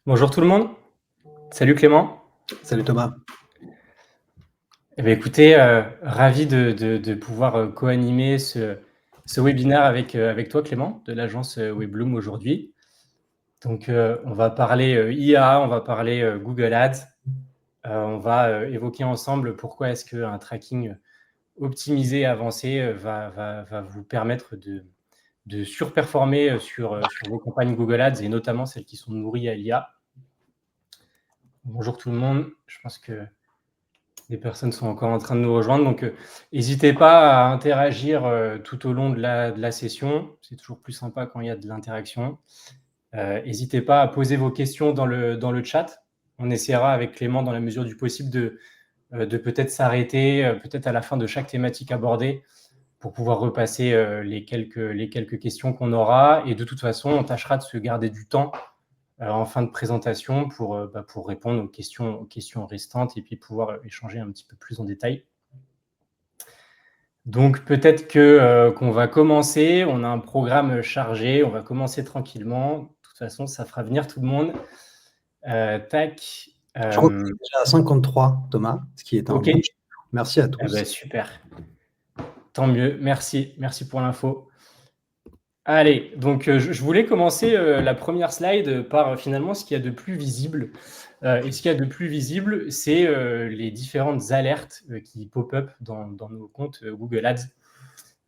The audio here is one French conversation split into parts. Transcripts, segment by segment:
Bonjour tout le monde. Salut Clément. Salut Thomas. Eh bien, écoutez, ravi de pouvoir co-animer ce webinaire avec toi Clément de l'agence Webbloom aujourd'hui. Donc, on va parler IA, on va parler Google Ads. On va évoquer ensemble pourquoi est-ce qu'un tracking optimisé, avancé va vous permettre de surperformer sur vos campagnes Google Ads et notamment celles qui sont nourries à l'IA. Bonjour tout le monde. Je pense que les personnes sont encore en train de nous rejoindre, donc n'hésitez pas à interagir tout au long de la session. C'est toujours plus sympa quand il y a de l'interaction. N'hésitez pas à poser vos questions dans le chat. On essaiera avec Clément, dans la mesure du possible, de peut-être s'arrêter, peut-être à la fin de chaque thématique abordée, pour pouvoir repasser les quelques questions qu'on aura. Et de toute façon, on tâchera de se garder du temps en fin de présentation pour répondre aux questions restantes et puis pouvoir échanger un petit peu plus en détail. Donc peut-être qu'on va commencer, on a un programme chargé, on va commencer tranquillement. De toute façon, ça fera venir tout le monde. Tac. Je crois qu'on est déjà à 53, Thomas, ce qui est un Ok. bon chiffre. Merci à tous. Eh ben, super. Tant mieux, merci pour l'info. Allez, donc je voulais commencer la première slide par finalement ce qu'il y a de plus visible. Et ce qu'il y a de plus visible, c'est les différentes alertes qui pop-up dans nos comptes Google Ads.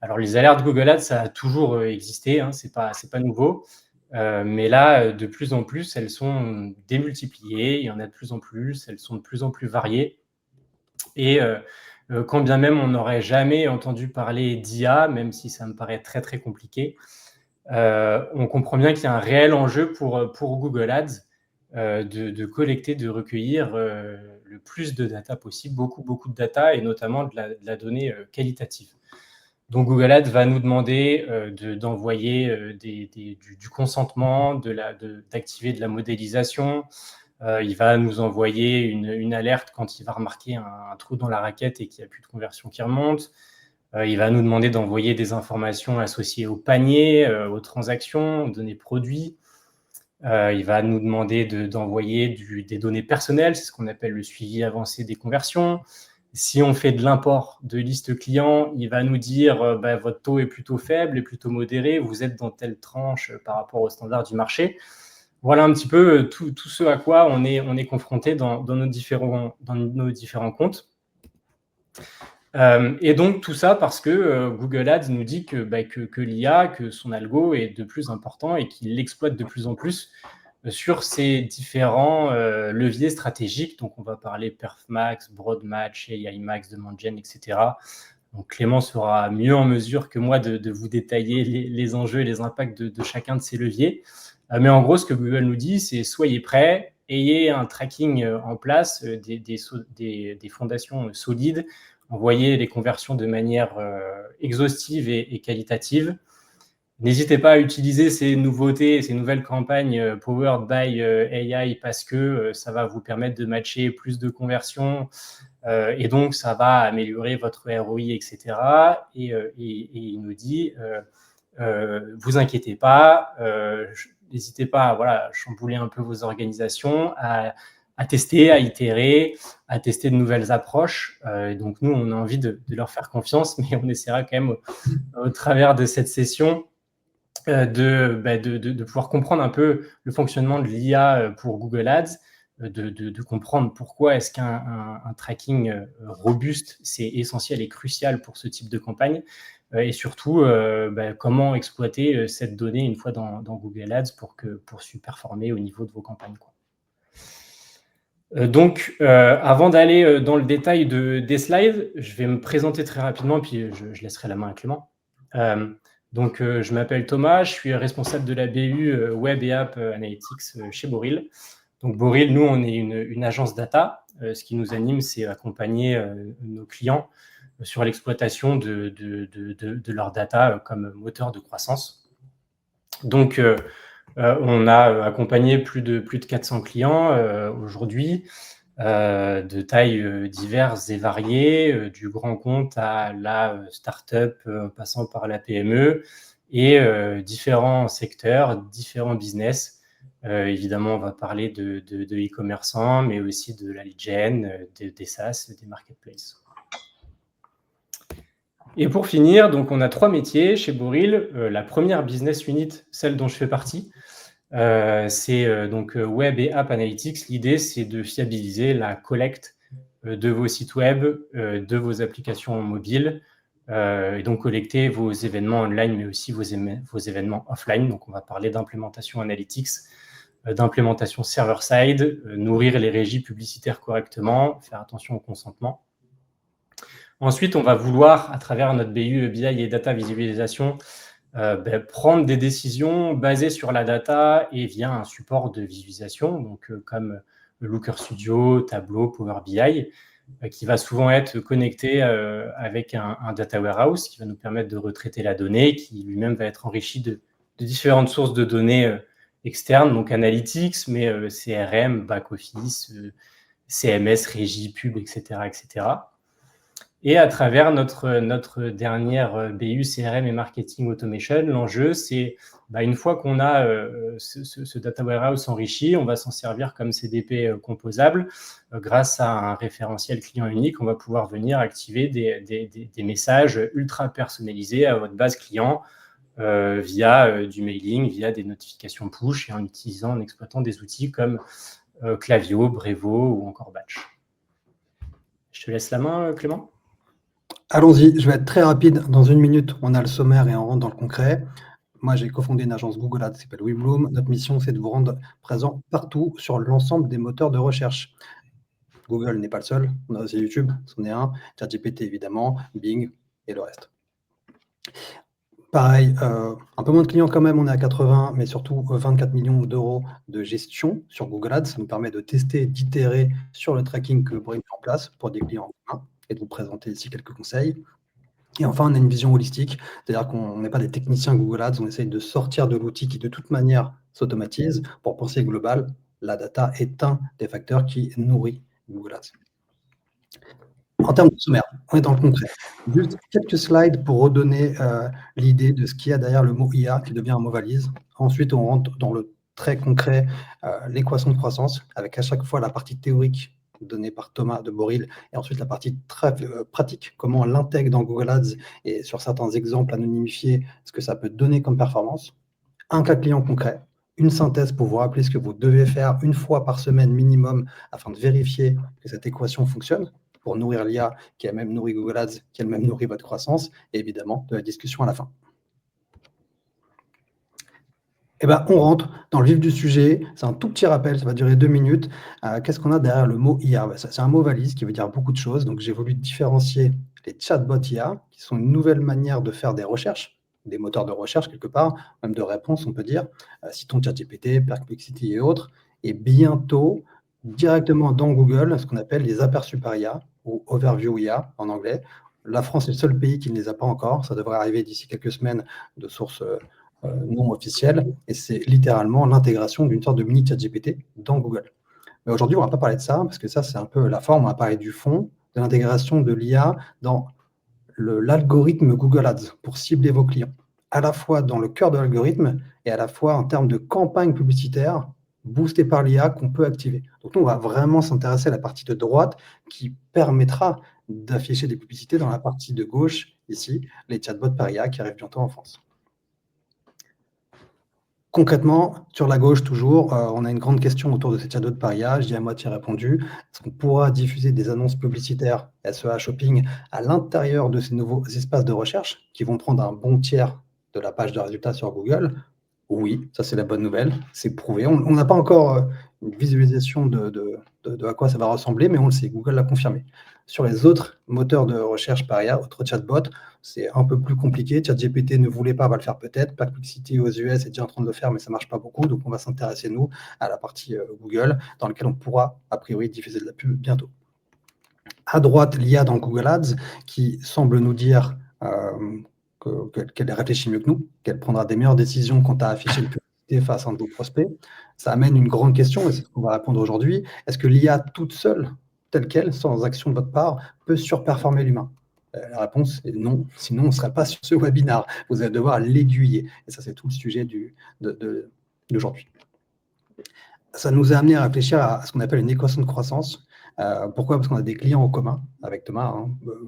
Alors, les alertes Google Ads, ça a toujours existé, hein, c'est pas nouveau. Mais là, de plus en plus, elles sont démultipliées, il y en a de plus en plus, elles sont de plus en plus variées. Et quand bien même on n'aurait jamais entendu parler d'IA, même si ça me paraît très, très compliqué, on comprend bien qu'il y a un réel enjeu pour Google Ads de collecter, de recueillir le plus de data possible, beaucoup de data, et notamment de la donnée qualitative. Donc Google Ads va nous demander d'envoyer du consentement, d'activer de la modélisation. Il va nous envoyer une alerte quand il va remarquer un trou dans la raquette et qu'il n'y a plus de conversion qui remonte. Il va nous demander d'envoyer des informations associées au panier, aux transactions, aux données produits. Il va nous demander d'envoyer des données personnelles, c'est ce qu'on appelle le suivi avancé des conversions. Si on fait de l'import de liste client, il va nous dire votre taux est plutôt faible, est plutôt modéré, vous êtes dans telle tranche par rapport aux standards du marché. Voilà un petit peu tout ce à quoi on est confronté dans nos différents comptes. Et donc tout ça parce que Google Ads nous dit que l'IA, que son algo est de plus important et qu'il l'exploite de plus en plus sur ces différents leviers stratégiques. Donc on va parler Perfmax, Broadmatch, AI Max, Demand Gen, etc. Donc Clément sera mieux en mesure que moi de vous détailler les enjeux et les impacts de chacun de ces leviers. Mais en gros, ce que Google nous dit, c'est soyez prêts, ayez un tracking en place, des fondations solides, envoyez les conversions de manière exhaustive et qualitative. N'hésitez pas à utiliser ces nouveautés, ces nouvelles campagnes powered by AI parce que ça va vous permettre de matcher plus de conversions et donc ça va améliorer votre ROI, etc. Et il nous dit, vous inquiétez pas, n'hésitez pas à chambouler un peu vos organisations, à tester, à itérer, à tester de nouvelles approches. Donc nous, on a envie de leur faire confiance, mais on essaiera quand même au travers de cette session de pouvoir comprendre un peu le fonctionnement de l'IA pour Google Ads, de comprendre pourquoi est-ce qu'un tracking robuste, c'est essentiel et crucial pour ce type de campagne, et surtout comment exploiter cette donnée une fois dans Google Ads pour performer au niveau de vos campagnes, quoi. Donc, avant d'aller dans le détail des slides, je vais me présenter très rapidement, puis je laisserai la main à Clément. Donc, je m'appelle Thomas, je suis responsable de la BU Web et App Analytics chez Boril. Donc, Boril, nous, on est une agence data. Ce qui nous anime, c'est accompagner nos clients sur l'exploitation de leur data comme moteur de croissance. Donc, on a accompagné plus de 400 clients aujourd'hui, de tailles diverses et variées, du grand compte à la start-up, passant par la PME. et différents secteurs, différents business. Évidemment, on va parler de e-commerçants, mais aussi de la lead gen, des SaaS, des marketplaces. Et pour finir, donc on a 3 métiers chez Boril. La première business unit, celle dont je fais partie, c'est donc Web et App Analytics. L'idée, c'est de fiabiliser la collecte de vos sites web, de vos applications mobiles, et donc collecter vos événements online, mais aussi vos événements offline. Donc on va parler d'implémentation analytics, d'implémentation server-side, nourrir les régies publicitaires correctement, faire attention au consentement. Ensuite, on va vouloir, à travers notre BU BI et Data Visualisation, prendre des décisions basées sur la data et via un support de visualisation, donc comme Looker Studio, Tableau, Power BI, qui va souvent être connecté avec un data warehouse qui va nous permettre de retraiter la donnée, qui lui-même va être enrichi de différentes sources de données externes, donc analytics, mais CRM, back-office, CMS, régie, pub, etc., etc. Et à travers notre dernière BU CRM et Marketing Automation, l'enjeu, c'est une fois qu'on a ce data warehouse enrichi, on va s'en servir comme CDP composable. Grâce à un référentiel client unique, on va pouvoir venir activer des messages ultra personnalisés à votre base client via du mailing, via des notifications push et en exploitant des outils comme Klaviyo, Brevo ou encore Batch. Je te laisse la main, Clément. Allons-y, je vais être très rapide. Dans 1 minute, on a le sommaire et on rentre dans le concret. Moi, j'ai cofondé une agence Google Ads qui s'appelle WeBloom. Notre mission, c'est de vous rendre présent partout sur l'ensemble des moteurs de recherche. Google n'est pas le seul. On a aussi YouTube, c'en est un. ChatGPT, évidemment, Bing et le reste. Pareil, un peu moins de clients quand même, on est à 80, mais surtout 24 millions d'euros de gestion sur Google Ads. Ça nous permet de tester, d'itérer sur le tracking que Boril met en place pour des clients communs et de vous présenter ici quelques conseils. Et enfin, on a une vision holistique, c'est-à-dire qu'on n'est pas des techniciens Google Ads, on essaye de sortir de l'outil qui de toute manière s'automatise pour penser global. La data est un des facteurs qui nourrit Google Ads. En termes de sommaire, on est dans le concret. Juste quelques slides pour redonner l'idée de ce qu'il y a derrière le mot IA qui devient un mot valise. Ensuite, on rentre dans le très concret, l'équation de croissance, avec à chaque fois la partie théorique donnée par Thomas de Boril, et ensuite la partie très pratique, comment on l'intègre dans Google Ads, et sur certains exemples anonymifiés, ce que ça peut donner comme performance. Un cas client concret, une synthèse pour vous rappeler ce que vous devez faire 1 fois par semaine minimum afin de vérifier que cette équation fonctionne, pour nourrir l'IA, qui a même nourri Google Ads, qui a même nourri votre croissance, et évidemment de la discussion à la fin. Eh ben, on rentre dans le vif du sujet. C'est un tout petit rappel, ça va durer 2 minutes. Qu'est-ce qu'on a derrière le mot IA? C'est un mot valise qui veut dire beaucoup de choses. Donc, j'ai voulu différencier les chatbots IA, qui sont une nouvelle manière de faire des recherches, des moteurs de recherche quelque part, même de réponse, on peut dire. Citons ChatGPT, Perplexity et autres. Et bientôt, directement dans Google, ce qu'on appelle les aperçus par IA, ou Overview IA en anglais. La France est le seul pays qui ne les a pas encore. Ça devrait arriver d'ici quelques semaines de sources non officielles, et c'est littéralement l'intégration d'une sorte de mini ChatGPT dans Google. Mais aujourd'hui, on ne va pas parler de ça, parce que ça, c'est un peu la forme. On va parler du fond, de l'intégration de l'IA dans l'algorithme Google Ads pour cibler vos clients, à la fois dans le cœur de l'algorithme et à la fois en termes de campagne publicitaire boostée par l'IA qu'on peut activer. Donc nous, on va vraiment s'intéresser à la partie de droite qui permettra d'afficher des publicités dans la partie de gauche, ici, les chatbots par IA qui arrivent bientôt en France. Concrètement, sur la gauche toujours, on a une grande question autour de ces chatbots par IA. J'y ai à moitié répondu. Est-ce qu'on pourra diffuser des annonces publicitaires SEA Shopping à l'intérieur de ces nouveaux espaces de recherche qui vont prendre un bon tiers de la page de résultats sur Google? Oui, ça c'est la bonne nouvelle, c'est prouvé. On n'a pas encore une visualisation de à quoi ça va ressembler, mais on le sait, Google l'a confirmé. Sur les autres moteurs de recherche par IA, autres chatbots, c'est un peu plus compliqué. ChatGPT ne voulait pas, va le faire peut-être. Perplexity aux US est déjà en train de le faire, mais ça ne marche pas beaucoup. Donc on va s'intéresser, nous, à la partie Google, dans laquelle on pourra, a priori, diffuser de la pub bientôt. À droite, l'IA dans Google Ads, qui semble nous dire qu'elle réfléchit mieux que nous, qu'elle prendra des meilleures décisions quant à afficher une publicité face à un de vos prospects. Ça amène une grande question, et c'est ce qu'on va répondre aujourd'hui. Est-ce que l'IA toute seule, telle qu'elle, sans action de votre part, peut surperformer l'humain? La réponse est non, sinon on ne serait pas sur ce webinaire. Vous allez devoir l'aiguiller. Et ça, c'est tout le sujet d'aujourd'hui. Ça nous a amené à réfléchir à ce qu'on appelle une équation de croissance. Pourquoi? Parce qu'on a des clients en commun avec Thomas,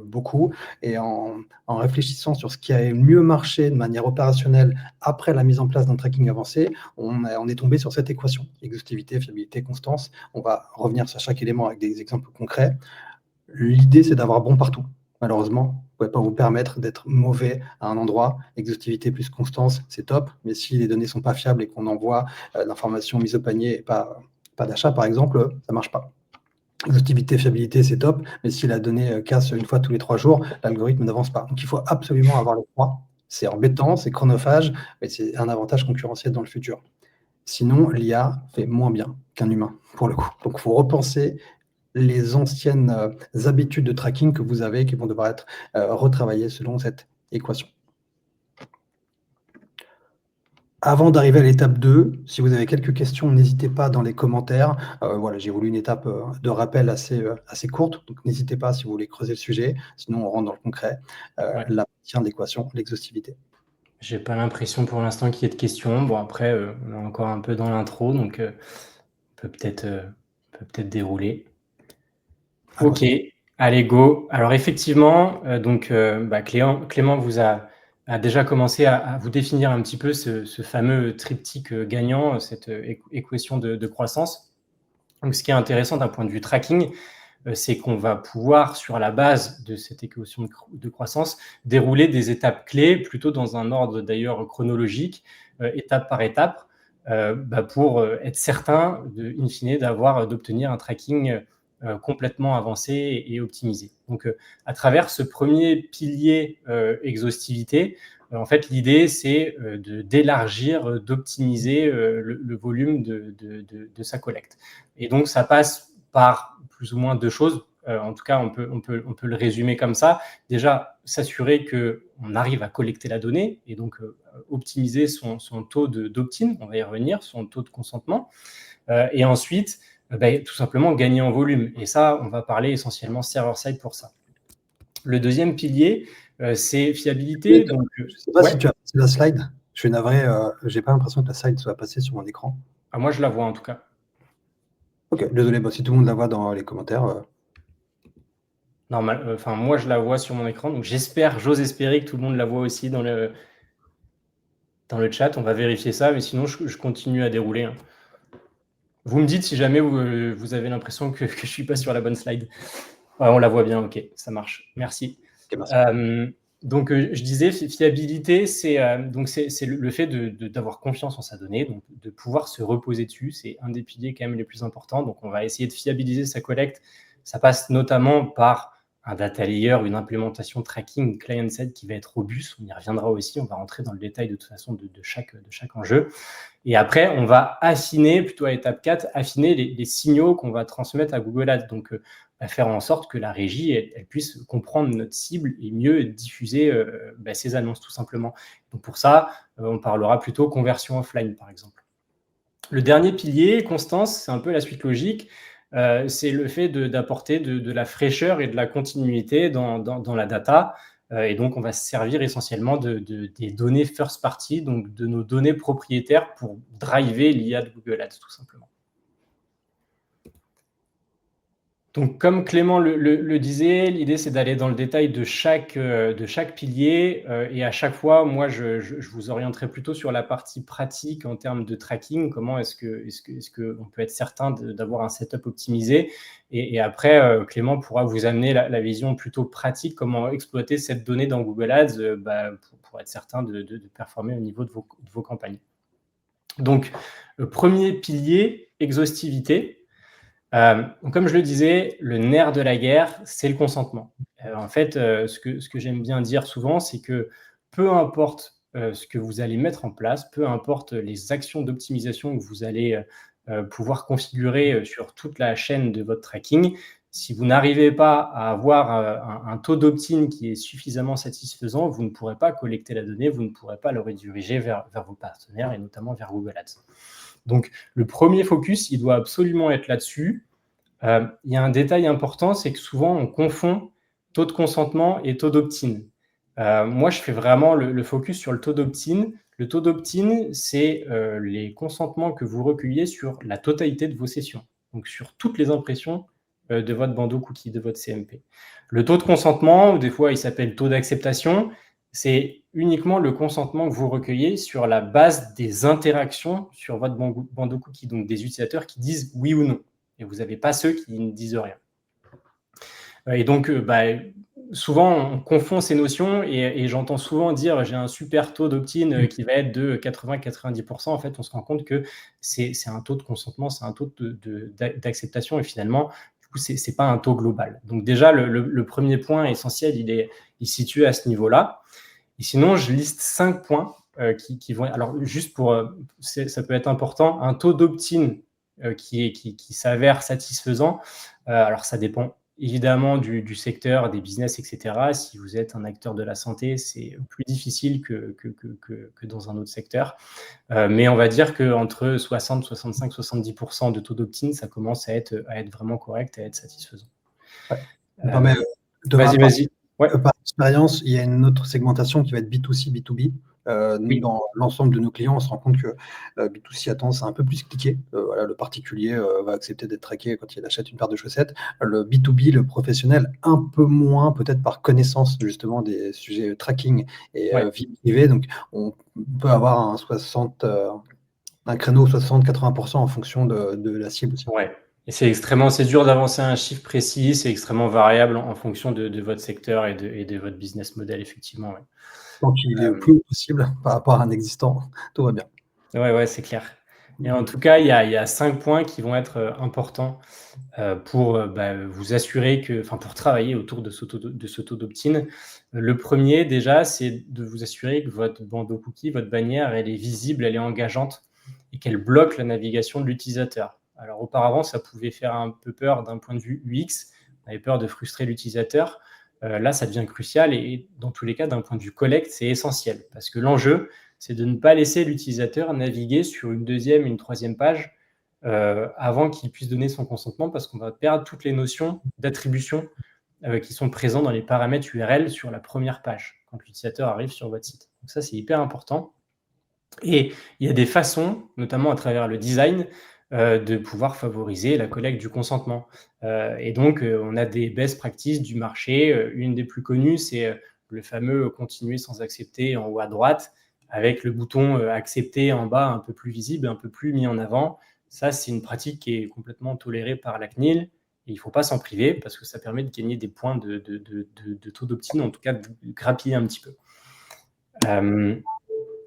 beaucoup, et en réfléchissant sur ce qui a mieux marché de manière opérationnelle après la mise en place d'un tracking avancé, on est tombé sur cette équation: exhaustivité, fiabilité, constance. On va revenir sur chaque élément avec des exemples concrets. L'idée, c'est d'avoir bon partout. Malheureusement, vous ne pouvez pas vous permettre d'être mauvais à un endroit. Exhaustivité plus constance, c'est top, mais si les données ne sont pas fiables et qu'on envoie l'information mise au panier et pas d'achat, par exemple, ça ne marche pas. Exhaustivité, fiabilité, c'est top, mais si la donnée casse une fois tous les 3 jours, l'algorithme n'avance pas. Donc il faut absolument avoir les 3. C'est embêtant, c'est chronophage, mais c'est un avantage concurrentiel dans le futur. Sinon, l'IA fait moins bien qu'un humain, pour le coup. Donc il faut repenser les anciennes habitudes de tracking que vous avez, qui vont devoir être retravaillées selon cette équation. Avant d'arriver à l'étape 2, si vous avez quelques questions, n'hésitez pas dans les commentaires. Voilà, j'ai voulu une étape de rappel assez courte, donc n'hésitez pas si vous voulez creuser le sujet, sinon on rentre dans le concret. Ouais. La maintien de l'équation, l'exhaustivité. J'ai pas l'impression pour l'instant qu'il y ait de questions. Bon, après, on est encore un peu dans l'intro, donc on peut peut-être dérouler. Ok, allez, go. Alors effectivement, Clément vous a déjà commencé à vous définir un petit peu ce fameux triptyque gagnant, cette équation de croissance. Donc ce qui est intéressant d'un point de vue tracking, c'est qu'on va pouvoir, sur la base de cette équation de croissance, dérouler des étapes clés, plutôt dans un ordre d'ailleurs chronologique, étape par étape, pour être certain, in fine, d'obtenir un tracking complètement avancé et optimisé. Donc, à travers ce premier pilier exhaustivité, en fait, l'idée, c'est d'élargir, d'optimiser le volume de sa collecte. Et donc, ça passe par plus ou moins 2 choses. En tout cas, on peut le résumer comme ça. Déjà, s'assurer qu'on arrive à collecter la donnée et donc optimiser son taux d'opt-in, on va y revenir, son taux de consentement. Et ensuite, tout simplement gagner en volume. Et ça, on va parler essentiellement server-side pour ça. Le deuxième pilier, c'est fiabilité. Donc, je ne sais pas si tu as passé la slide. Je suis navré, je n'ai pas l'impression que la slide soit passée sur mon écran. Ah, moi, je la vois en tout cas. Ok, désolé, si tout le monde la voit dans les commentaires. Normal, moi, je la vois sur mon écran, donc j'ose espérer que tout le monde la voit aussi dans le chat. On va vérifier ça, mais sinon, je continue à dérouler. Hein. Vous me dites si jamais vous avez l'impression que je ne suis pas sur la bonne slide. Ouais, on la voit bien, ok, ça marche. Merci. Okay, merci. Donc, je disais, fiabilité, c'est le fait d'avoir confiance en sa donnée, donc de pouvoir se reposer dessus. C'est un des piliers quand même les plus importants. Donc, on va essayer de fiabiliser sa collecte. Ça passe notamment par un data layer, une implémentation tracking client-side qui va être robuste. On y reviendra aussi. On va rentrer dans le détail de toute façon de chaque enjeu. Et après, on va affiner, plutôt à l'étape 4, affiner les signaux qu'on va transmettre à Google Ads. Donc, faire en sorte que la régie elle puisse comprendre notre cible et mieux diffuser ses annonces, tout simplement. Donc, pour ça, on parlera plutôt conversion offline, par exemple. Le dernier pilier, constance, c'est un peu la suite logique. C'est le fait d'apporter de la fraîcheur et de la continuité dans la data. Et donc, on va se servir essentiellement des données first party, donc de nos données propriétaires pour driver l'IA de Google Ads, tout simplement. Donc, comme Clément le disait, l'idée, c'est d'aller dans le détail de chaque pilier. Et à chaque fois, moi, je vous orienterai plutôt sur la partie pratique en termes de tracking. Comment est-ce qu'on peut être certain d'avoir un setup optimisé? Et après, Clément pourra vous amener la vision plutôt pratique, comment exploiter cette donnée dans Google Ads pour être certain de performer au niveau de vos campagnes. Donc, le premier pilier, exhaustivité. Comme je le disais, le nerf de la guerre, c'est le consentement. En fait, ce que j'aime bien dire souvent, c'est que peu importe ce que vous allez mettre en place, peu importe les actions d'optimisation que vous allez pouvoir configurer sur toute la chaîne de votre tracking, si vous n'arrivez pas à avoir un taux d'opt-in qui est suffisamment satisfaisant, vous ne pourrez pas collecter la donnée, vous ne pourrez pas le rediriger vers vos partenaires et notamment vers Google Ads. Donc, le premier focus, il doit absolument être là-dessus. Il y a un détail important, c'est que souvent, on confond taux de consentement et taux d'opt-in. Moi, je fais vraiment le focus sur le taux d'opt-in. Le taux d'opt-in, c'est les consentements que vous recueillez sur la totalité de vos sessions, donc sur toutes les impressions de votre bandeau cookie, de votre CMP. Le taux de consentement, des fois, il s'appelle taux d'acceptation. C'est uniquement le consentement que vous recueillez sur la base des interactions sur votre bandeau cookie, donc des utilisateurs qui disent oui ou non. Et vous n'avez pas ceux qui ne disent rien. Et donc, souvent, on confond ces notions et j'entends souvent dire j'ai un super taux d'opt-in qui va être de 80-90%. En fait, on se rend compte que c'est un taux de consentement, c'est un taux d'acceptation et finalement, du coup, ce n'est pas un taux global. Donc déjà, le premier point essentiel, il se situe à ce niveau-là. Et sinon, je liste 5 points qui vont... Alors, juste pour... ça peut être important, un taux d'opt-in qui s'avère satisfaisant. Alors, ça dépend évidemment du secteur, des business, etc. Si vous êtes un acteur de la santé, c'est plus difficile que dans un autre secteur. Mais on va dire qu'entre 60, 65, 70% de taux d'opt-in, ça commence à être vraiment correct, à être satisfaisant. Ouais. Vas-y. Ouais. Par expérience, il y a une autre segmentation qui va être B2C, B2B. Oui. Dans l'ensemble de nos clients, on se rend compte que B2C a tendance à un peu plus cliquer. Voilà, le particulier va accepter d'être traqué quand il achète une paire de chaussettes. Le B2B, le professionnel, un peu moins, peut-être par connaissance justement des sujets tracking et vie privée. Donc, on peut avoir un créneau 60-80% en fonction de la cible aussi. Ouais. Et c'est dur d'avancer un chiffre précis, c'est extrêmement variable en fonction de votre secteur et de votre business model, effectivement. Ouais. Donc, il est au plus haut possible par rapport à un existant, tout va bien. Ouais, c'est clair. Et en tout cas, il y a 5 points qui vont être importants pour vous assurer pour travailler autour de ce taux d'opt-in. Le premier, déjà, c'est de vous assurer que votre bandeau cookie, votre bannière, elle est visible, elle est engageante et qu'elle bloque la navigation de l'utilisateur. Alors, auparavant, ça pouvait faire un peu peur d'un point de vue UX. On avait peur de frustrer l'utilisateur. Là, ça devient crucial et dans tous les cas, d'un point de vue collecte, c'est essentiel parce que l'enjeu, c'est de ne pas laisser l'utilisateur naviguer sur une deuxième, une troisième page avant qu'il puisse donner son consentement parce qu'on va perdre toutes les notions d'attribution qui sont présentes dans les paramètres URL sur la première page quand l'utilisateur arrive sur votre site. Donc ça, c'est hyper important. Et il y a des façons, notamment à travers le design, de pouvoir favoriser la collecte du consentement. Et donc, on a des best practices du marché. Une des plus connues, c'est le fameux « continuer sans accepter » en haut à droite, avec le bouton « accepter » en bas, un peu plus visible, un peu plus mis en avant. Ça, c'est une pratique qui est complètement tolérée par la CNIL. Et il ne faut pas s'en priver parce que ça permet de gagner des points de taux d'opt-in, en tout cas de grappiller un petit peu.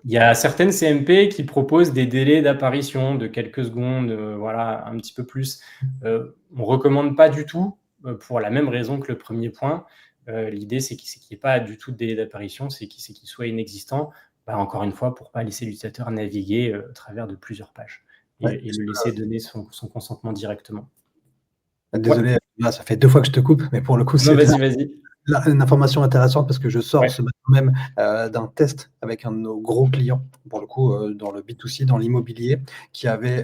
Il y a certaines CMP qui proposent des délais d'apparition de quelques secondes, voilà, un petit peu plus. On ne recommande pas du tout, pour la même raison que le premier point. L'idée, c'est qu'il n'y ait pas du tout de délai d'apparition, c'est qu'il soit inexistant, encore une fois, pour ne pas laisser l'utilisateur naviguer à travers de plusieurs pages et le laisser donner son consentement directement. Désolé, là, ça fait 2 fois que je te coupe, mais pour le coup, c'est vas-y. Une information intéressante parce que je sors ce matin même d'un test avec un de nos gros clients, pour le coup, dans le B2C, dans l'immobilier, qui avait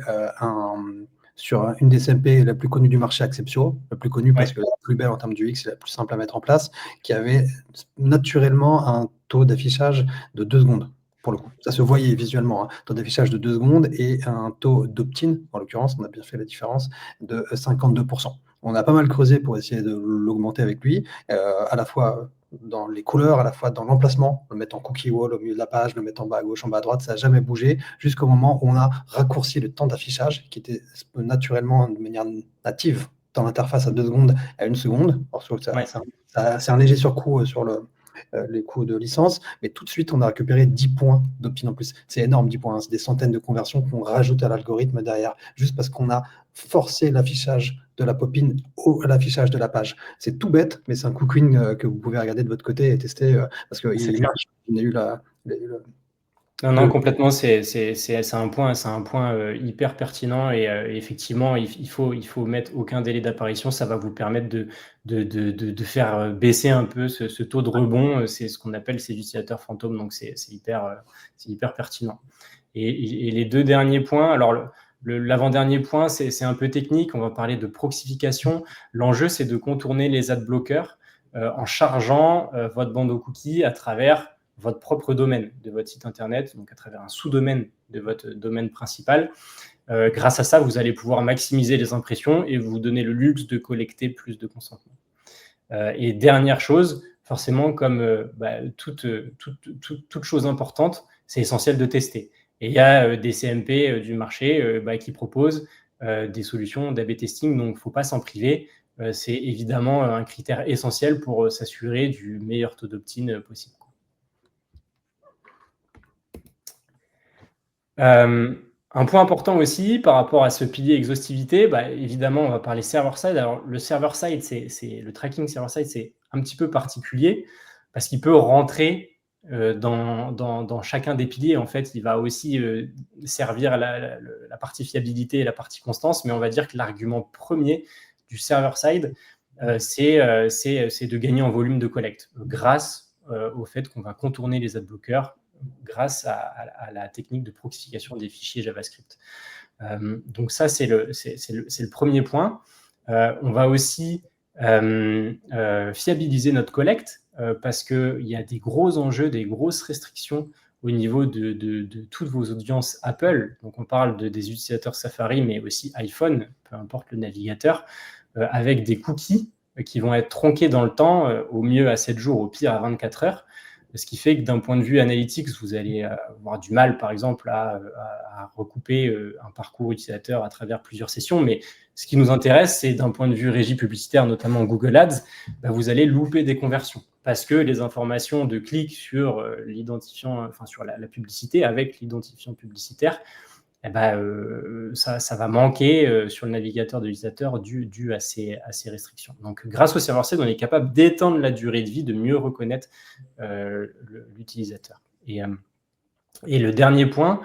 sur une des CMP la plus connue du marché, Acceptio, la plus connue parce que la plus belle en termes du UX et la plus simple à mettre en place, qui avait naturellement un taux d'affichage de 2 secondes. Pour le coup, ça se voyait visuellement, taux d'affichage de 2 secondes et un taux d'opt-in, en l'occurrence, on a bien fait la différence, de 52%. On a pas mal creusé pour essayer de l'augmenter avec lui, à la fois dans les couleurs, à la fois dans l'emplacement, le mettre en cookie wall au milieu de la page, le mettre en bas à gauche, en bas à droite, ça n'a jamais bougé, jusqu'au moment où on a raccourci le temps d'affichage, qui était naturellement de manière native dans l'interface à 2 secondes à 1 seconde. C'est un léger surcoût sur les coûts de licence, mais tout de suite, on a récupéré 10 points d'opt-in en plus. C'est énorme, 10 points. C'est des centaines de conversions qu'on rajoute à l'algorithme derrière, juste parce qu'on a forcé l'affichage de la pop-in à l'affichage de la page. C'est tout bête, mais c'est un cooking que vous pouvez regarder de votre côté et tester, parce qu'il marche. On a eu Non, complètement, c'est un point hyper pertinent et effectivement, il faut mettre aucun délai d'apparition. Ça va vous permettre de faire baisser un peu ce taux de rebond. C'est ce qu'on appelle ces utilisateurs fantômes, donc c'est hyper pertinent. Et les 2 derniers points, alors l'avant-dernier point, c'est un peu technique. On va parler de proxification. L'enjeu, c'est de contourner les ad bloqueurs. en chargeant votre bandeau cookie à travers votre propre domaine de votre site internet, donc à travers un sous-domaine de votre domaine principal. Grâce à ça, vous allez pouvoir maximiser les impressions et vous donner le luxe de collecter plus de consentement. Et dernière chose, forcément, comme toute chose importante, c'est essentiel de tester. Et il y a des CMP du marché qui proposent des solutions d'A/B testing, donc il ne faut pas s'en priver. C'est évidemment un critère essentiel pour s'assurer du meilleur taux d'opt-in possible. Un point important aussi par rapport à ce pilier exhaustivité, évidemment, on va parler server-side. Alors, le server-side, le tracking server-side, c'est un petit peu particulier parce qu'il peut rentrer dans chacun des piliers. En fait, il va aussi servir la partie fiabilité et la partie constance, mais on va dire que l'argument premier du server-side, c'est de gagner en volume de collecte grâce au fait qu'on va contourner les adblockers grâce à la technique de proxification des fichiers JavaScript. Donc ça, c'est le premier point. On va aussi fiabiliser notre collecte parce qu'il y a des gros enjeux, des grosses restrictions au niveau de toutes vos audiences Apple. Donc on parle des utilisateurs Safari, mais aussi iPhone, peu importe le navigateur, avec des cookies qui vont être tronqués dans le temps, au mieux à 7 jours, au pire à 24 heures. Ce qui fait que d'un point de vue analytics, vous allez avoir du mal, par exemple, à recouper un parcours utilisateur à travers plusieurs sessions. Mais ce qui nous intéresse, c'est d'un point de vue régie publicitaire, notamment Google Ads, vous allez louper des conversions parce que les informations de clic sur l'identifiant, enfin sur la publicité avec l'identifiant publicitaire, ça va manquer sur le navigateur de l'utilisateur dû à ces restrictions. Donc, grâce au server-side, on est capable d'étendre la durée de vie, de mieux reconnaître l'utilisateur. Et le dernier point,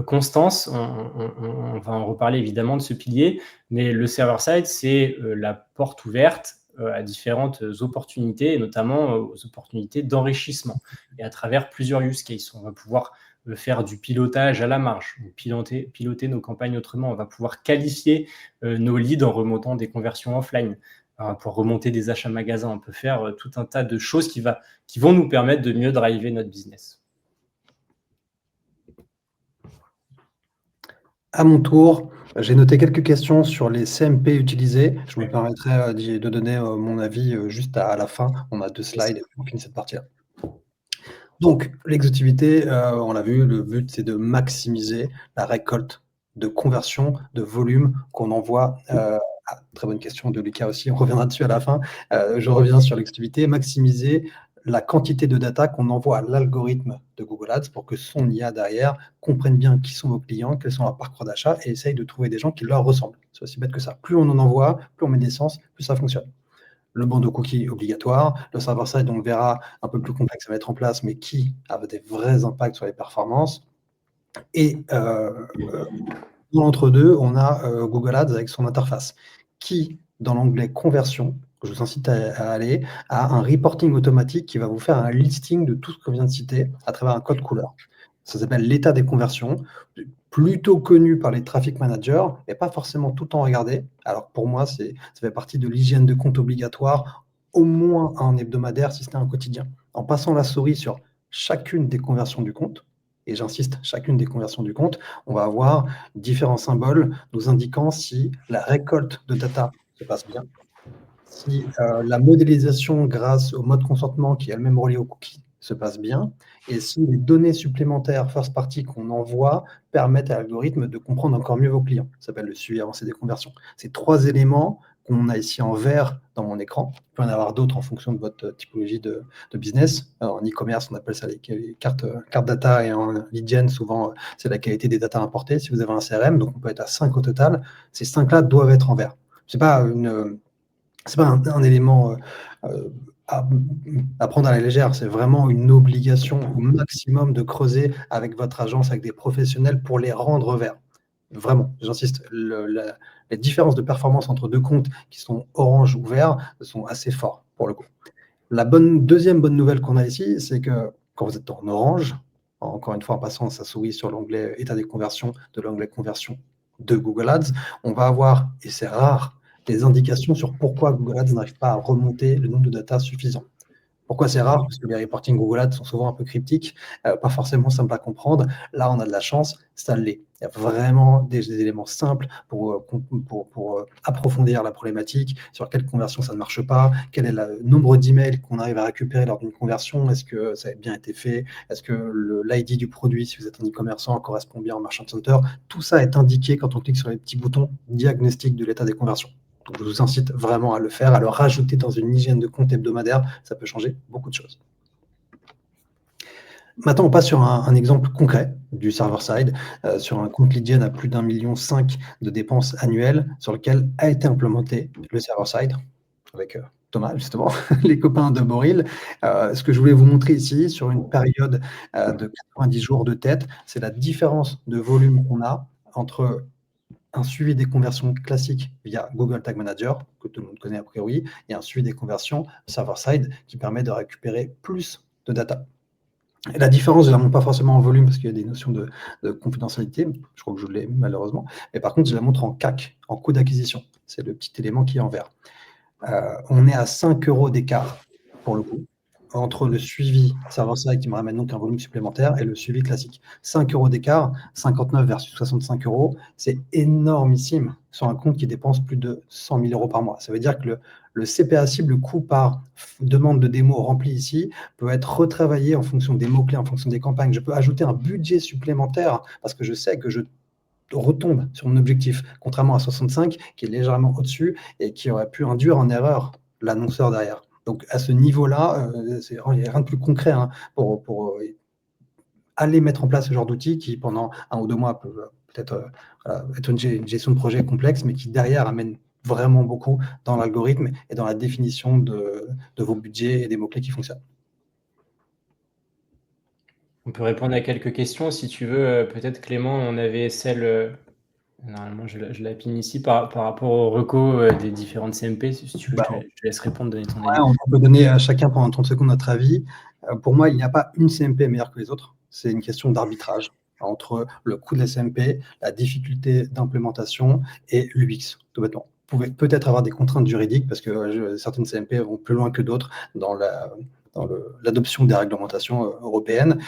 constance, on va en reparler évidemment de ce pilier, mais le server-side, c'est la porte ouverte à différentes opportunités, et notamment aux opportunités d'enrichissement, et à travers plusieurs use cases. On va pouvoir faire du pilotage à la marge, piloter nos campagnes autrement. On va pouvoir qualifier nos leads en remontant des conversions offline, pour remonter des achats magasins. On peut faire tout un tas de choses qui vont nous permettre de mieux driver notre business. À mon tour, j'ai noté quelques questions sur les CMP utilisés. Je me permettrai de donner mon avis juste à la fin. On a 2 slides et on finit cette partie-là. Donc, l'exhaustivité, on l'a vu, le but, c'est de maximiser la récolte de conversion, de volume qu'on envoie. Très bonne question de Lucas aussi, on reviendra dessus à la fin. Je reviens sur l'exhaustivité, maximiser la quantité de data qu'on envoie à l'algorithme de Google Ads pour que son IA derrière comprenne bien qui sont vos clients, quels sont leurs parcours d'achat et essaye de trouver des gens qui leur ressemblent. C'est aussi bête que ça. Plus on en envoie, plus on met d'essence, plus ça fonctionne. Le bandeau cookie obligatoire, le server-side, on le verra, un peu plus complexe à mettre en place, mais qui a des vrais impacts sur les performances. Et dans l'entre-deux, on a Google Ads avec son interface, qui, dans l'onglet conversion, que je vous incite à aller, a un reporting automatique qui va vous faire un listing de tout ce qu'on vient de citer à travers un code couleur. Ça s'appelle l'état des conversions, plutôt connu par les traffic managers, mais pas forcément tout le temps regardé. Alors pour moi, ça fait partie de l'hygiène de compte obligatoire, au moins un hebdomadaire, si c'était un quotidien. En passant la souris sur chacune des conversions du compte, et j'insiste, chacune des conversions du compte, on va avoir différents symboles nous indiquant si la récolte de data se passe bien, si la modélisation grâce au mode consentement qui est elle-même relié au cookie se passe bien, et si les données supplémentaires first party qu'on envoie permettent à l'algorithme de comprendre encore mieux vos clients. Ça s'appelle le suivi avancé des conversions. Ces 3 éléments qu'on a ici en vert dans mon écran, il peut y en avoir d'autres en fonction de votre typologie de business. Alors, en e-commerce, on appelle ça les cartes data, et en lead gen, souvent, c'est la qualité des data importées. Si vous avez un CRM, donc on peut être à 5 au total, ces 5-là doivent être en vert. C'est pas un élément à prendre à la légère, c'est vraiment une obligation au maximum de creuser avec votre agence, avec des professionnels pour les rendre verts. Vraiment, j'insiste, les différences de performance entre 2 comptes qui sont orange ou vert sont assez forts pour le coup. La deuxième bonne nouvelle qu'on a ici, c'est que quand vous êtes en orange, encore une fois en passant sa souris sur l'onglet état des conversions de l'onglet conversion de Google Ads, on va avoir, et c'est rare, des indications sur pourquoi Google Ads n'arrive pas à remonter le nombre de data suffisant. Pourquoi c'est rare? Parce que les reporting Google Ads sont souvent un peu cryptiques, pas forcément simples à comprendre. Là, on a de la chance, ça l'est. Il y a vraiment des éléments simples pour approfondir la problématique, sur quelle conversion ça ne marche pas, quel est le nombre d'emails qu'on arrive à récupérer lors d'une conversion, est-ce que ça a bien été fait, est-ce que l'ID du produit, si vous êtes un e-commerçant, correspond bien au Merchant Center. Tout ça est indiqué quand on clique sur les petits boutons diagnostic de l'état des conversions. Donc, je vous incite vraiment à le faire, à le rajouter dans une hygiène de compte hebdomadaire. Ça peut changer beaucoup de choses. Maintenant, on passe sur un exemple concret du server-side, sur un compte lead gen à plus d'1,5 million de dépenses annuelles, sur lequel a été implémenté le server-side avec Thomas, justement, les copains de Boril. Ce que je voulais vous montrer ici, sur une période de 90 jours de tête, c'est la différence de volume qu'on a entre un suivi des conversions classiques via Google Tag Manager, que tout le monde connaît a priori, et un suivi des conversions server-side qui permet de récupérer plus de data. Et la différence, je ne la montre pas forcément en volume parce qu'il y a des notions de confidentialité, je crois que je l'ai malheureusement, mais par contre, je la montre en CAC, en coût d'acquisition. C'est le petit élément qui est en vert. On est à 5 € d'écart, pour le coup, entre le suivi server-side qui me ramène donc un volume supplémentaire et le suivi classique. 5 € d'écart, 59 versus 65 €, c'est énormissime sur un compte qui dépense plus de 100 000 € par mois. Ça veut dire que le CPA cible, le coût par demande de démo rempli ici, peut être retravaillé en fonction des mots-clés, en fonction des campagnes. Je peux ajouter un budget supplémentaire parce que je sais que je retombe sur mon objectif, contrairement à 65 qui est légèrement au-dessus et qui aurait pu induire en erreur l'annonceur derrière. Donc à ce niveau-là, il n'y a rien de plus concret pour aller mettre en place ce genre d'outils qui, pendant 1 ou 2 mois, peuvent peut-être être une gestion de projet complexe, mais qui derrière amène vraiment beaucoup dans l'algorithme et dans la définition de vos budgets et des mots-clés qui fonctionnent. On peut répondre à quelques questions si tu veux. Peut-être Clément, on avait celle, normalement je la pine ici, par rapport aux recos des différentes CMP. Si tu veux, je te laisse répondre, donner ton avis. On peut donner à chacun pendant 30 secondes notre avis. Pour moi, il n'y a pas une CMP meilleure que les autres. C'est une question d'arbitrage entre le coût de la CMP, la difficulté d'implémentation et l'UX, tout bêtement. Vous pouvez peut-être avoir des contraintes juridiques parce que certaines CMP vont plus loin que d'autres dans l'adoption des réglementations européennes.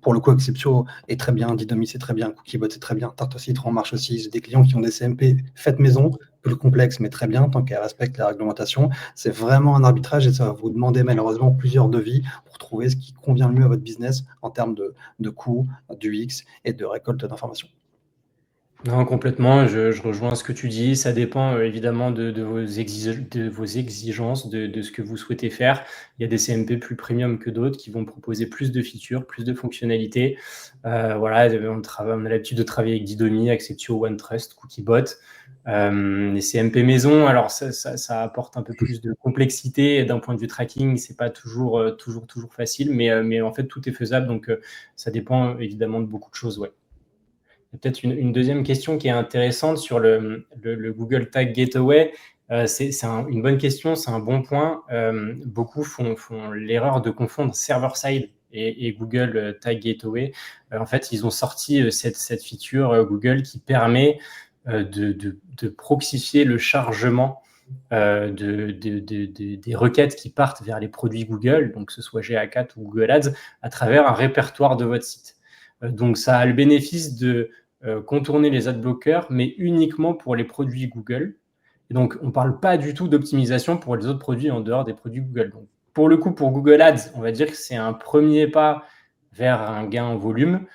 Pour le coup, Acceptio est très bien, Didomi c'est très bien, Cookiebot c'est très bien, Tarte au citron marche aussi. J'ai des clients qui ont des CMP faites maison, plus complexe, mais très bien, tant qu'elle respecte la réglementation. C'est vraiment un arbitrage et ça va vous demander malheureusement plusieurs devis pour trouver ce qui convient le mieux à votre business en termes de coût, d'UX et de récolte d'informations. Non, complètement, je rejoins ce que tu dis. Ça dépend évidemment de vos exigences, de ce que vous souhaitez faire. Il y a des CMP plus premium que d'autres qui vont proposer plus de features, plus de fonctionnalités. Voilà, on a l'habitude de travailler avec Didomi, Acceptio, OneTrust, Cookiebot. Les CMP maison, alors ça apporte un peu plus de complexité d'un point de vue tracking. C'est pas toujours facile, mais en fait tout est faisable. Donc ça dépend évidemment de beaucoup de choses, ouais. Peut-être une deuxième question qui est intéressante sur le Google Tag Gateway. C'est une bonne question, c'est un bon point. Beaucoup font l'erreur de confondre server-side et Google Tag Gateway. En fait, ils ont sorti cette feature Google qui permet de proxifier le chargement des requêtes qui partent vers les produits Google, donc que ce soit GA4 ou Google Ads, à travers un répertoire de votre site. Donc, ça a le bénéfice de contourner les adblockers, mais uniquement pour les produits Google. Et donc, on ne parle pas du tout d'optimisation pour les autres produits en dehors des produits Google. Donc, pour le coup, pour Google Ads, on va dire que c'est un premier pas vers un gain en volume.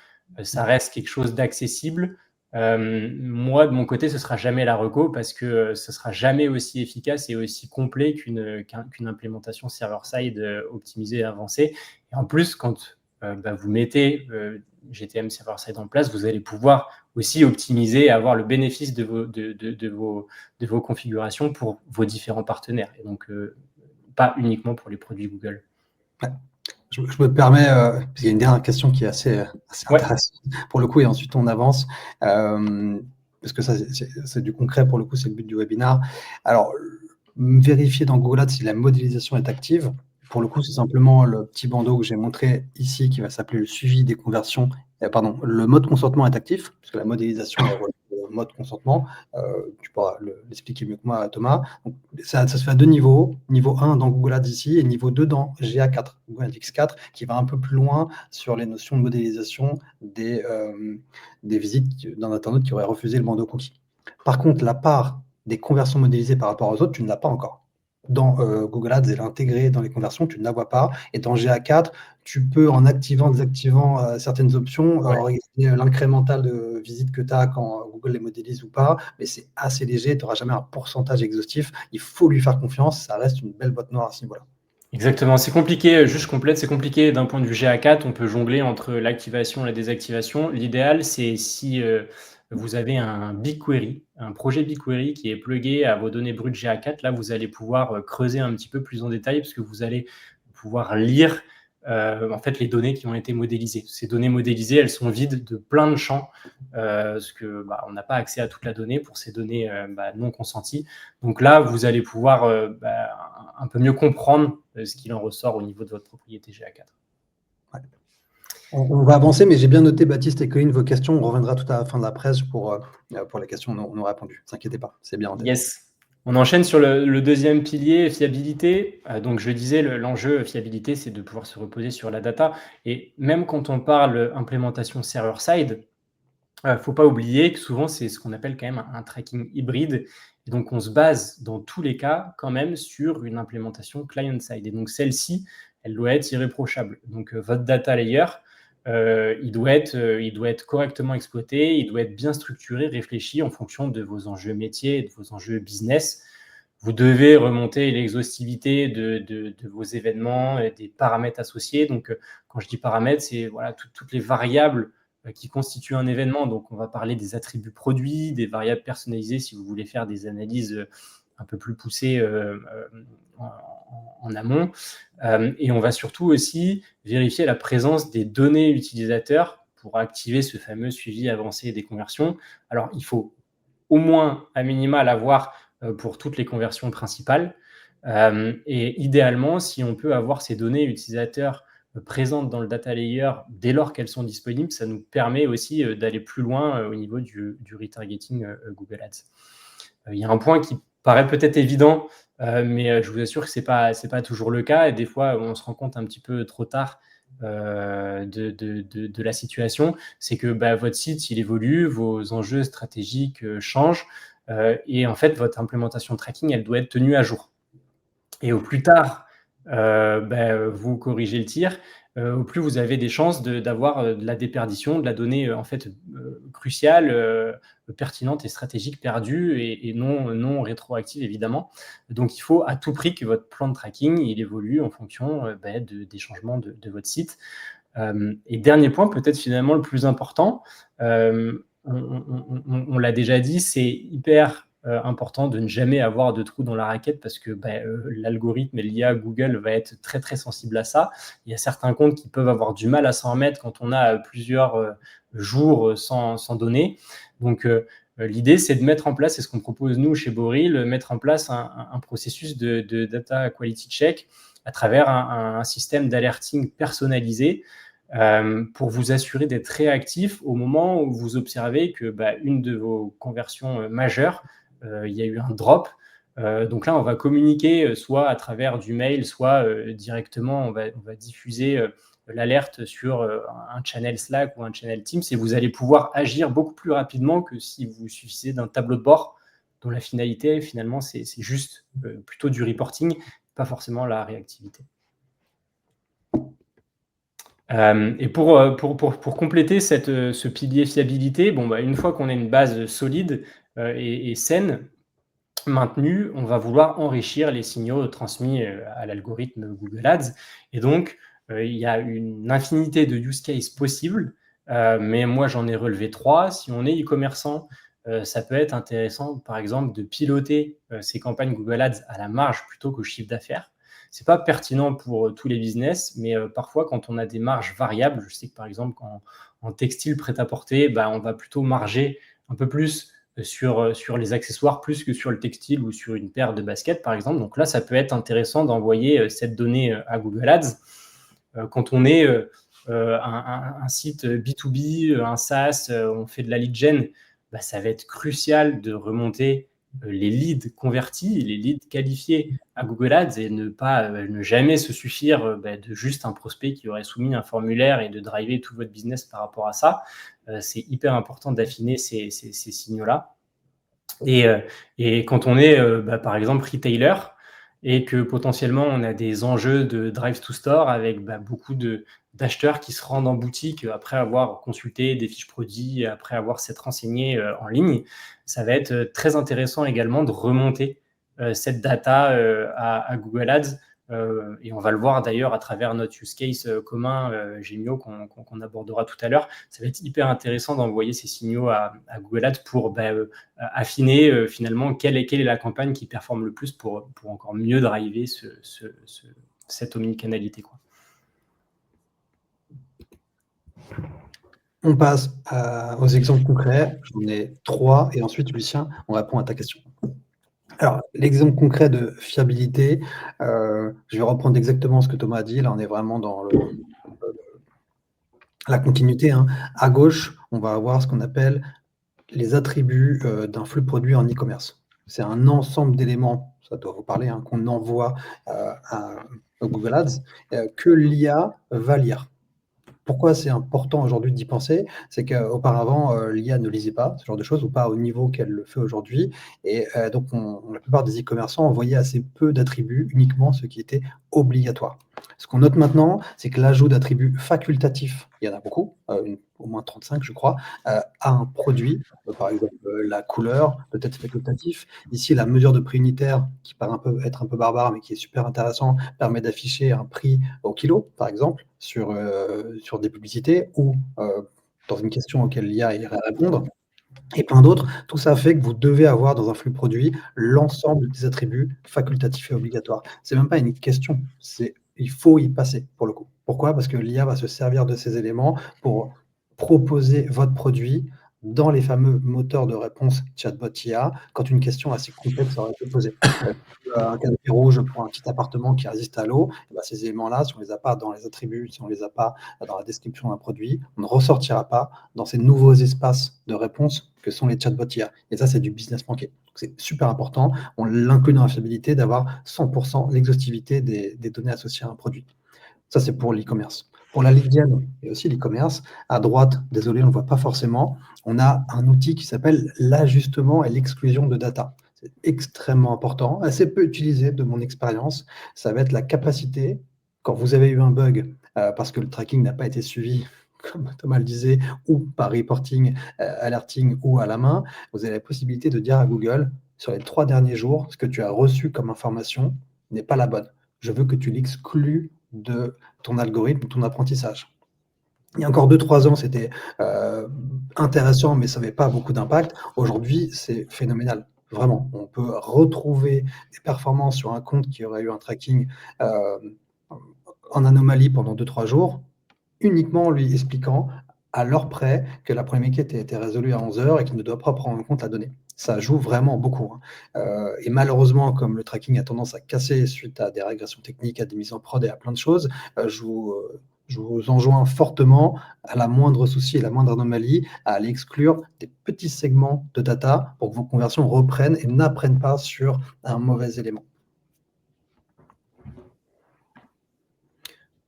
Ça reste quelque chose d'accessible. Moi, de mon côté, ce ne sera jamais la reco parce que ce ne sera jamais aussi efficace et aussi complet qu'une implémentation server-side optimisée et avancée. Et en plus, quand vous mettez GTM server-side en place, vous allez pouvoir aussi optimiser et avoir le bénéfice de vos configurations pour vos différents partenaires. Et donc, pas uniquement pour les produits Google. Ouais. Je me permets, parce qu'il y a une dernière question qui est assez intéressante pour le coup, et ensuite on avance, parce que ça, c'est du concret pour le coup, c'est le but du webinaire. Alors, vérifier dans Google Ads si la modélisation est active. Pour le coup, c'est simplement le petit bandeau que j'ai montré ici qui va s'appeler le suivi des conversions. Le mode consentement est actif, puisque la modélisation est mode consentement. Tu pourras l'expliquer mieux que moi, Thomas. Donc, ça se fait à 2 niveaux. Niveau 1 dans Google Ads ici et niveau 2 dans GA4, Google Analytics 4, qui va un peu plus loin sur les notions de modélisation des visites d'un internaute qui aurait refusé le bandeau cookie. Par contre, la part des conversions modélisées par rapport aux autres, tu ne l'as pas encore. Dans Google Ads, elle est intégrée dans les conversions, tu ne la vois pas. Et dans GA4, tu peux, en activant, désactivant certaines options, regarder l'incrémental de visites que tu as quand Google les modélise ou pas. Mais c'est assez léger, tu n'auras jamais un pourcentage exhaustif. Il faut lui faire confiance, ça reste une belle boîte noire à ce niveau-là. Exactement, c'est compliqué, juste complète, c'est compliqué d'un point de vue GA4, on peut jongler entre l'activation et la désactivation. L'idéal, c'est si vous avez un BigQuery, un projet BigQuery qui est plugué à vos données brutes GA4, là, vous allez pouvoir creuser un petit peu plus en détail parce que vous allez pouvoir lire en fait les données qui ont été modélisées. Ces données modélisées, elles sont vides de plein de champs parce que on n'a pas accès à toute la donnée pour ces données non consenties. Donc là, vous allez pouvoir un peu mieux comprendre ce qu'il en ressort au niveau de votre propriété GA4. Ouais. On va avancer, mais j'ai bien noté, Baptiste et Colline, vos questions. On reviendra tout à la fin de la presse pour les questions non répondues. Ne vous inquiétez pas, c'est bien en tête. Yes. On enchaîne sur le deuxième pilier, fiabilité. Donc, je disais, l'enjeu fiabilité, c'est de pouvoir se reposer sur la data. Et même quand on parle implémentation server-side, il ne faut pas oublier que souvent, c'est ce qu'on appelle quand même un tracking hybride. Et donc, on se base dans tous les cas quand même sur une implémentation client-side. Et donc, celle-ci, elle doit être irréprochable. Donc, votre data layer, il doit être correctement exploité, il doit être bien structuré, réfléchi en fonction de vos enjeux métiers et de vos enjeux business. Vous devez remonter l'exhaustivité de vos événements et des paramètres associés. Donc, quand je dis paramètres, c'est toutes les variables qui constituent un événement. Donc, on va parler des attributs produits, des variables personnalisées si vous voulez faire des analyses un peu plus poussées en amont. Et on va surtout aussi vérifier la présence des données utilisateurs pour activer ce fameux suivi avancé des conversions. Alors, il faut au moins, à minima, l'avoir pour toutes les conversions principales. Et idéalement, si on peut avoir ces données utilisateurs présentes dans le data layer dès lors qu'elles sont disponibles, ça nous permet aussi d'aller plus loin au niveau du retargeting Google Ads. Il y a un point qui paraît peut-être évident, mais je vous assure que c'est pas toujours le cas. Et des fois, on se rend compte un petit peu trop tard de la situation. C'est que votre site, il évolue, vos enjeux stratégiques changent. Et en fait, votre implémentation tracking, elle doit être tenue à jour. Et au plus tard, vous corrigez le tir, au plus vous avez des chances d'avoir de la déperdition, de la donnée cruciale, pertinente et stratégique perdue et non rétroactive, évidemment. Donc, il faut à tout prix que votre plan de tracking il évolue en fonction des changements de votre site. Et dernier point, peut-être finalement le plus important, on l'a déjà dit, c'est hyper important de ne jamais avoir de trou dans la raquette parce que l'algorithme et l'IA Google va être très très sensible à ça. Il y a certains comptes qui peuvent avoir du mal à s'en remettre quand on a plusieurs jours sans données. Donc l'idée, c'est de mettre en place, c'est ce qu'on propose nous chez Boril, mettre en place un processus de data quality check à travers un système d'alerting personnalisé pour vous assurer d'être réactif au moment où vous observez que une de vos conversions majeures, il y a eu un drop. Donc là, on va communiquer soit à travers du mail, soit directement, on va diffuser l'alerte sur un channel Slack ou un channel Teams et vous allez pouvoir agir beaucoup plus rapidement que si vous suffisez d'un tableau de bord dont la finalité, finalement, c'est juste plutôt du reporting, pas forcément la réactivité. Et pour compléter ce pilier fiabilité, une fois qu'on a une base solide et saine, maintenue, on va vouloir enrichir les signaux transmis à l'algorithme Google Ads. Et donc, il y a une infinité de use cases possibles, mais moi, j'en ai relevé 3. Si on est e-commerçant, ça peut être intéressant, par exemple, de piloter ces campagnes Google Ads à la marge plutôt qu'au chiffre d'affaires. Ce n'est pas pertinent pour tous les business, mais parfois, quand on a des marges variables, je sais que par exemple, en textile prêt-à-porter, on va plutôt marger un peu plus sur les accessoires plus que sur le textile ou sur une paire de baskets, par exemple. Donc là, ça peut être intéressant d'envoyer cette donnée à Google Ads. Quand on est un site B2B, un SaaS, on fait de la lead gen, ça va être crucial de remonter les leads convertis, les leads qualifiés à Google Ads et ne jamais se suffire de juste un prospect qui aurait soumis un formulaire et de driver tout votre business par rapport à ça. C'est hyper important d'affiner ces signaux-là. Et quand on est, par exemple, retailer et que potentiellement on a des enjeux de drive to store avec beaucoup d'acheteurs qui se rendent en boutique après avoir consulté des fiches produits, après avoir s'être renseigné en ligne, ça va être très intéressant également de remonter cette data à Google Ads. Et on va le voir d'ailleurs à travers notre use case commun Gemio qu'on abordera tout à l'heure. Ça va être hyper intéressant d'envoyer ces signaux à Google Ads pour affiner finalement quelle est la campagne qui performe le plus pour encore mieux driver cette omnicanalité, quoi. On passe aux exemples concrets. J'en ai 3 et ensuite, Lucien, on répond à ta question. Alors, l'exemple concret de fiabilité, je vais reprendre exactement ce que Thomas a dit. Là, on est vraiment dans la continuité, hein. À gauche, on va avoir ce qu'on appelle les attributs d'un flux produit en e-commerce. C'est un ensemble d'éléments, ça doit vous parler, hein, qu'on envoie à Google Ads, que l'IA va lire. Pourquoi c'est important aujourd'hui d'y penser? C'est qu'auparavant, l'IA ne lisait pas ce genre de choses ou pas au niveau qu'elle le fait aujourd'hui et donc la plupart des e-commerçants envoyaient assez peu d'attributs, uniquement ce qui était obligatoire. Ce qu'on note maintenant, c'est que l'ajout d'attributs facultatifs, il y en a beaucoup, au moins 35 je crois, à un produit, par exemple, la couleur peut être facultatif. Ici, la mesure de prix unitaire qui paraît être un peu barbare, mais qui est super intéressant, permet d'afficher un prix au kilo, par exemple, sur des publicités ou dans une question auquel l'IA irait répondre et plein d'autres. Tout ça fait que vous devez avoir dans un flux produit l'ensemble des attributs facultatifs et obligatoires. C'est même pas une question, il faut y passer pour le coup. Pourquoi? Parce que l'IA va se servir de ces éléments pour proposer votre produit dans les fameux moteurs de réponse chatbot IA quand une question assez complexe aura été posée. Un canapé rouge pour un petit appartement qui résiste à l'eau, ces éléments-là, si on ne les a pas dans les attributs, si on ne les a pas dans la description d'un produit, on ne ressortira pas dans ces nouveaux espaces de réponse que sont les chatbots IA. Et ça, c'est du business manqué. C'est super important. On l'inclut dans la fiabilité d'avoir 100% l'exhaustivité des données associées à un produit. Ça, c'est pour l'e-commerce. Pour la lead gen et aussi l'e-commerce, à droite, désolé, on ne voit pas forcément, on a un outil qui s'appelle l'ajustement et l'exclusion de data. C'est extrêmement important, assez peu utilisé de mon expérience. Ça va être la capacité, quand vous avez eu un bug, parce que le tracking n'a pas été suivi, comme Thomas le disait, ou par reporting, alerting ou à la main, vous avez la possibilité de dire à Google, sur les 3 derniers jours, ce que tu as reçu comme information n'est pas la bonne. Je veux que tu l'exclues de ton algorithme, ton apprentissage. Il y a encore 2-3 ans, c'était intéressant, mais ça n'avait pas beaucoup d'impact. Aujourd'hui, c'est phénoménal. Vraiment, on peut retrouver des performances sur un compte qui aurait eu un tracking en anomalie pendant 2-3 jours, uniquement en lui expliquant à l'heure près que la problématique était résolue à 11 heures et qu'il ne doit pas prendre en compte la donnée. Ça joue vraiment beaucoup, hein. Et malheureusement, comme le tracking a tendance à casser suite à des régressions techniques, à des mises en prod et à plein de choses, je vous enjoins fortement, à la moindre souci et la moindre anomalie, à aller exclure des petits segments de data pour que vos conversions reprennent et n'apprennent pas sur un mauvais élément.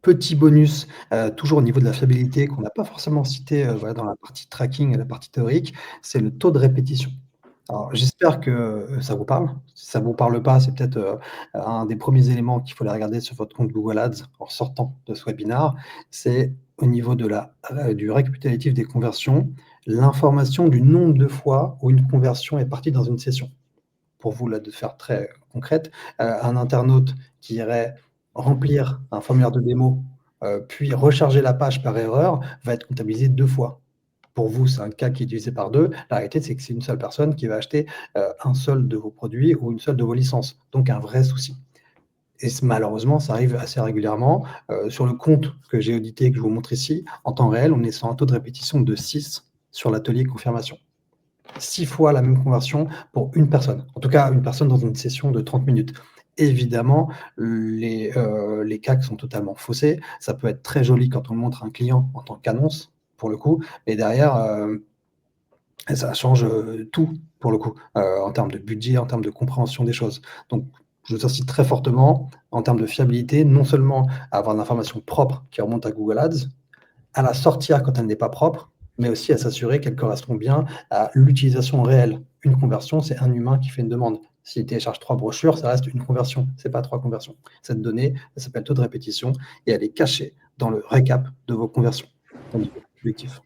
Petit bonus, toujours au niveau de la fiabilité qu'on n'a pas forcément cité dans la partie tracking et la partie théorique, c'est le taux de répétition. Alors j'espère que ça vous parle. Si ça ne vous parle pas, c'est peut-être un des premiers éléments qu'il faut aller regarder sur votre compte Google Ads en sortant de ce webinaire. C'est au niveau de du récapitulatif des conversions, l'information du nombre de fois où une conversion est partie dans une session. Pour vous, là, de faire très concrète, un internaute qui irait remplir un formulaire de démo, puis recharger la page par erreur, va être comptabilisé 2 fois. Pour vous, c'est un cas qui est divisé par 2. La réalité, c'est que c'est une seule personne qui va acheter un seul de vos produits ou une seule de vos licences. Donc un vrai souci. Et malheureusement, ça arrive assez régulièrement. Sur le compte que j'ai audité, que je vous montre ici, en temps réel, on est sur un taux de répétition de 6 sur l'atelier confirmation. 6 fois la même conversion pour une personne. En tout cas, une personne dans une session de 30 minutes. Évidemment, les cas qui sont totalement faussés. Ça peut être très joli quand on le montre à un client en tant qu'annonce, pour le coup, mais derrière, Et ça change tout, pour le coup, en termes de budget, en termes de compréhension des choses. Donc, je t'incite très fortement, en termes de fiabilité, non seulement à avoir une information propre qui remonte à Google Ads, à la sortir quand elle n'est pas propre, mais aussi à s'assurer qu'elle correspond bien à l'utilisation réelle. Une conversion, c'est un humain qui fait une demande. S'il télécharge 3 brochures, ça reste une conversion, c'est pas 3 conversions. Cette donnée, elle s'appelle taux de répétition et elle est cachée dans le récap de vos conversions, au niveau objectif.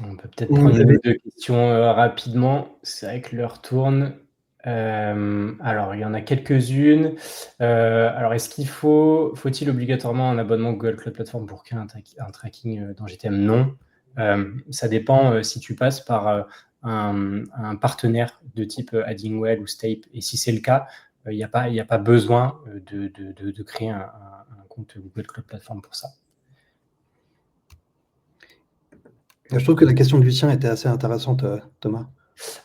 On peut peut-être prendre une ou deux questions rapidement. C'est vrai que l'heure tourne. Alors, il y en a quelques-unes. Alors, faut-il obligatoirement un abonnement Google Cloud Platform pour créer un tracking dans GTM? Non. Ça dépend si tu passes par un partenaire de type Addingwell ou Stape. Et si c'est le cas, il n'y a pas besoin de créer un compte Google Cloud Platform pour ça. Je trouve que la question de Lucien était assez intéressante, Thomas.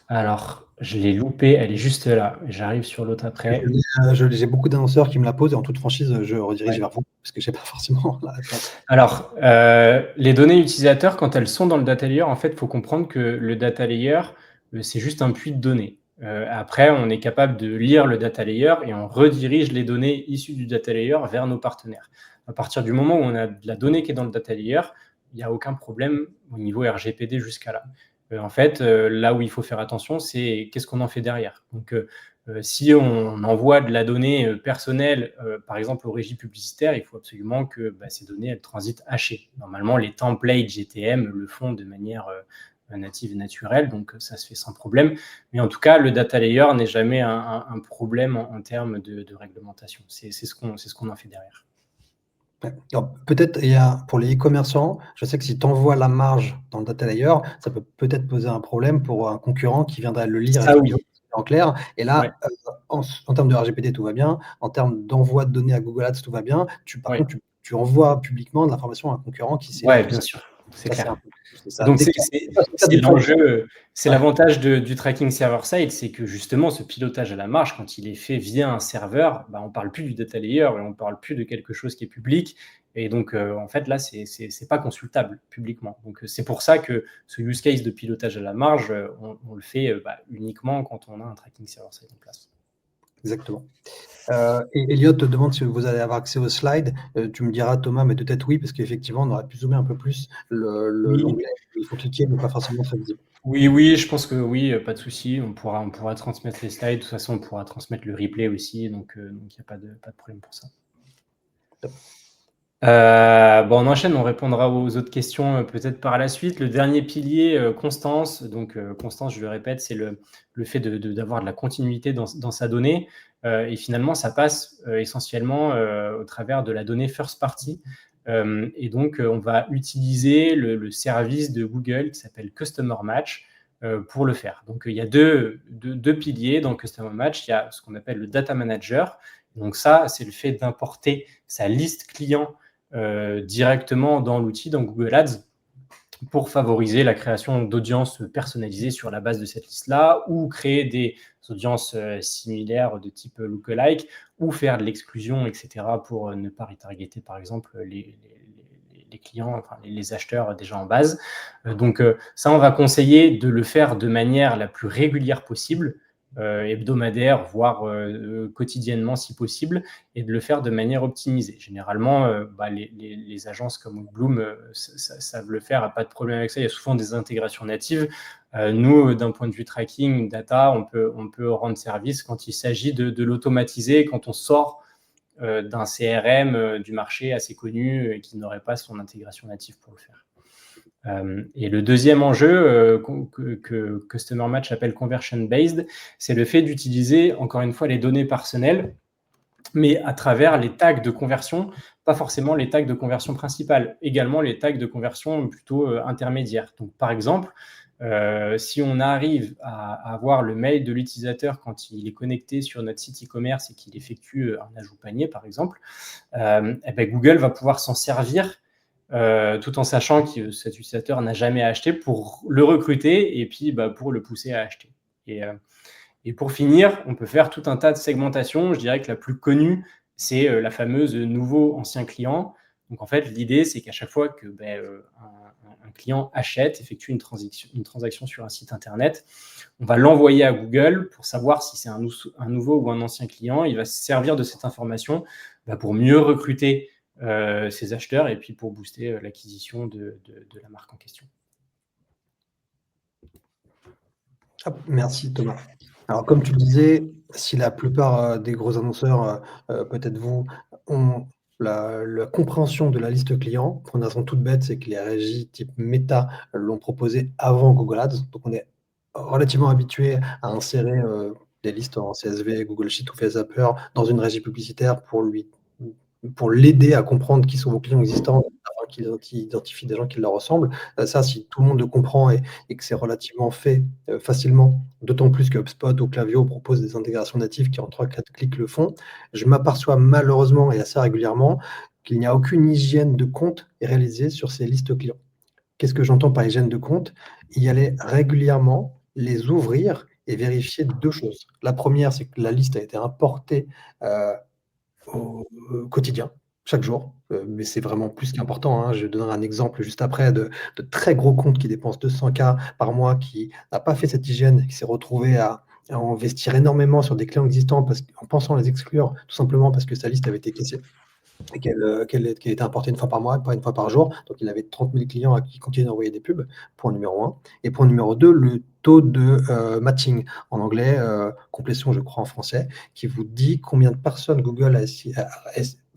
Alors, je l'ai loupée, elle est juste là. J'arrive sur l'autre après. J'ai beaucoup d'annonceurs qui me la posent et en toute franchise, je redirige vers vous parce que je n'ai pas forcément la réponse. Alors, les données utilisateurs, quand elles sont dans le data layer, en fait, il faut comprendre que le data layer, c'est juste un puits de données. Après, on est capable de lire le data layer et on redirige les données issues du data layer vers nos partenaires. À partir du moment où on a de la donnée qui est dans le data layer, il n'y a aucun problème au niveau RGPD jusqu'à là. En fait, là où il faut faire attention, c'est qu'est-ce qu'on en fait derrière. Donc, si on envoie de la donnée personnelle, par exemple aux régies publicitaires, il faut absolument que ces données elles transitent hachées. Normalement, les templates GTM le font de manière native et naturelle, donc ça se fait sans problème. Mais en tout cas, le data layer n'est jamais un problème en termes de réglementation. C'est ce qu'on en fait derrière. Peut-être, pour les e-commerçants, je sais que si tu envoies la marge dans le data layer, ça peut peut-être poser un problème pour un concurrent qui viendrait le lire Ça, oui. en clair. Et là, Ouais. En termes de RGPD, tout va bien. En termes d'envoi de données à Google Ads, tout va bien. Par Ouais. contre, tu envoies publiquement de l'information à un concurrent qui sait. Ouais, bien sûr, c'est clair. Donc, c'est l'enjeu, c'est l'avantage du tracking server-side, c'est que justement, ce pilotage à la marge, quand il est fait via un serveur, on ne parle plus du data layer et on ne parle plus de quelque chose qui est public. Et donc, en fait, là, c'est pas consultable publiquement. Donc, c'est pour ça que ce use case de pilotage à la marge, on le fait uniquement quand on a un tracking server-side en place. Exactement. Et Elliot te demande si vous allez avoir accès aux slides. Tu me diras, Thomas, mais peut-être oui, parce qu'effectivement, on aurait pu zoomer un peu plus l'onglet. Il faut cliquer, mais pas forcément très visible. Oui, je pense que oui, pas de souci. On pourra transmettre les slides. De toute façon, on pourra transmettre le replay aussi. Donc, il n'y a pas de problème pour ça. On enchaîne, on répondra aux autres questions peut-être par la suite. Le dernier pilier, constance. Donc, constance, je le répète, c'est le fait d'avoir de la continuité dans sa donnée. Et finalement, ça passe essentiellement au travers de la donnée first party. Et donc, on va utiliser le service de Google qui s'appelle Customer Match pour le faire. Donc, il y a deux piliers dans Customer Match. Il y a ce qu'on appelle le Data Manager. Donc, ça, c'est le fait d'importer sa liste client directement dans l'outil, dans Google Ads, pour favoriser la création d'audiences personnalisées sur la base de cette liste-là, ou créer des audiences similaires de type lookalike, ou faire de l'exclusion, etc., pour ne pas retargeter, par exemple, les clients, enfin, les acheteurs déjà en base. Donc, ça, on va conseiller de le faire de manière la plus régulière possible, hebdomadaire, voire quotidiennement si possible, et de le faire de manière optimisée. Généralement, les agences comme Bloom savent le faire, pas de problème avec ça. Il y a souvent des intégrations natives. Nous, d'un point de vue tracking, data, on peut rendre service quand il s'agit de l'automatiser, quand on sort d'un CRM du marché assez connu et qui n'aurait pas son intégration native pour le faire. Et le deuxième enjeu que Customer Match appelle Conversion Based, c'est le fait d'utiliser, encore une fois, les données personnelles, mais à travers les tags de conversion, pas forcément les tags de conversion principales, également les tags de conversion plutôt intermédiaires. Donc, par exemple, si on arrive à avoir le mail de l'utilisateur quand il est connecté sur notre site e-commerce et qu'il effectue un ajout panier, par exemple, Google va pouvoir s'en servir tout en sachant que cet utilisateur n'a jamais acheté pour le recruter et puis pour le pousser à acheter. Et pour finir, on peut faire tout un tas de segmentations. Je dirais que la plus connue, c'est la fameuse nouveau-ancien client. Donc, en fait, l'idée, c'est qu'à chaque fois que un client achète, effectue une transaction sur un site internet, on va l'envoyer à Google pour savoir si c'est un nouveau ou un ancien client. Il va se servir de cette information pour mieux recruter ses acheteurs et puis pour booster l'acquisition de la marque en question. Merci Thomas. Alors comme tu le disais, si la plupart des gros annonceurs, peut-être vous, ont la compréhension de la liste client, pour une raison toute bête, c'est que les régies type Meta l'ont proposé avant Google Ads. Donc on est relativement habitué à insérer des listes en CSV, Google Sheet ou FaceZapper dans une régie publicitaire pour l'aider à comprendre qui sont vos clients existants, afin qu'il identifie des gens qui leur ressemblent. Ça, si tout le monde le comprend et que c'est relativement fait facilement, d'autant plus que HubSpot ou Klaviyo proposent des intégrations natives qui en 3-4 clics le font, je m'aperçois malheureusement et assez régulièrement qu'il n'y a aucune hygiène de compte réalisée sur ces listes clients. Qu'est-ce que j'entends par hygiène de compte? Y aller régulièrement, les ouvrir et vérifier 2 choses. La première, c'est que la liste a été importée au quotidien, chaque jour, mais c'est vraiment plus qu'important, hein. Je donnerai un exemple juste après de très gros comptes qui dépensent 200 K par mois, qui n'a pas fait cette hygiène, qui s'est retrouvé à investir énormément sur des clients existants en pensant les exclure, tout simplement parce que sa liste avait été cassée et qu'elle était importée une fois par mois, pas une fois par jour. Donc il avait 30 000 clients à qui continuaient d'envoyer des pubs, point numéro 1. Et point numéro 2, le taux de matching, en anglais, complétion je crois en français, qui vous dit combien de personnes Google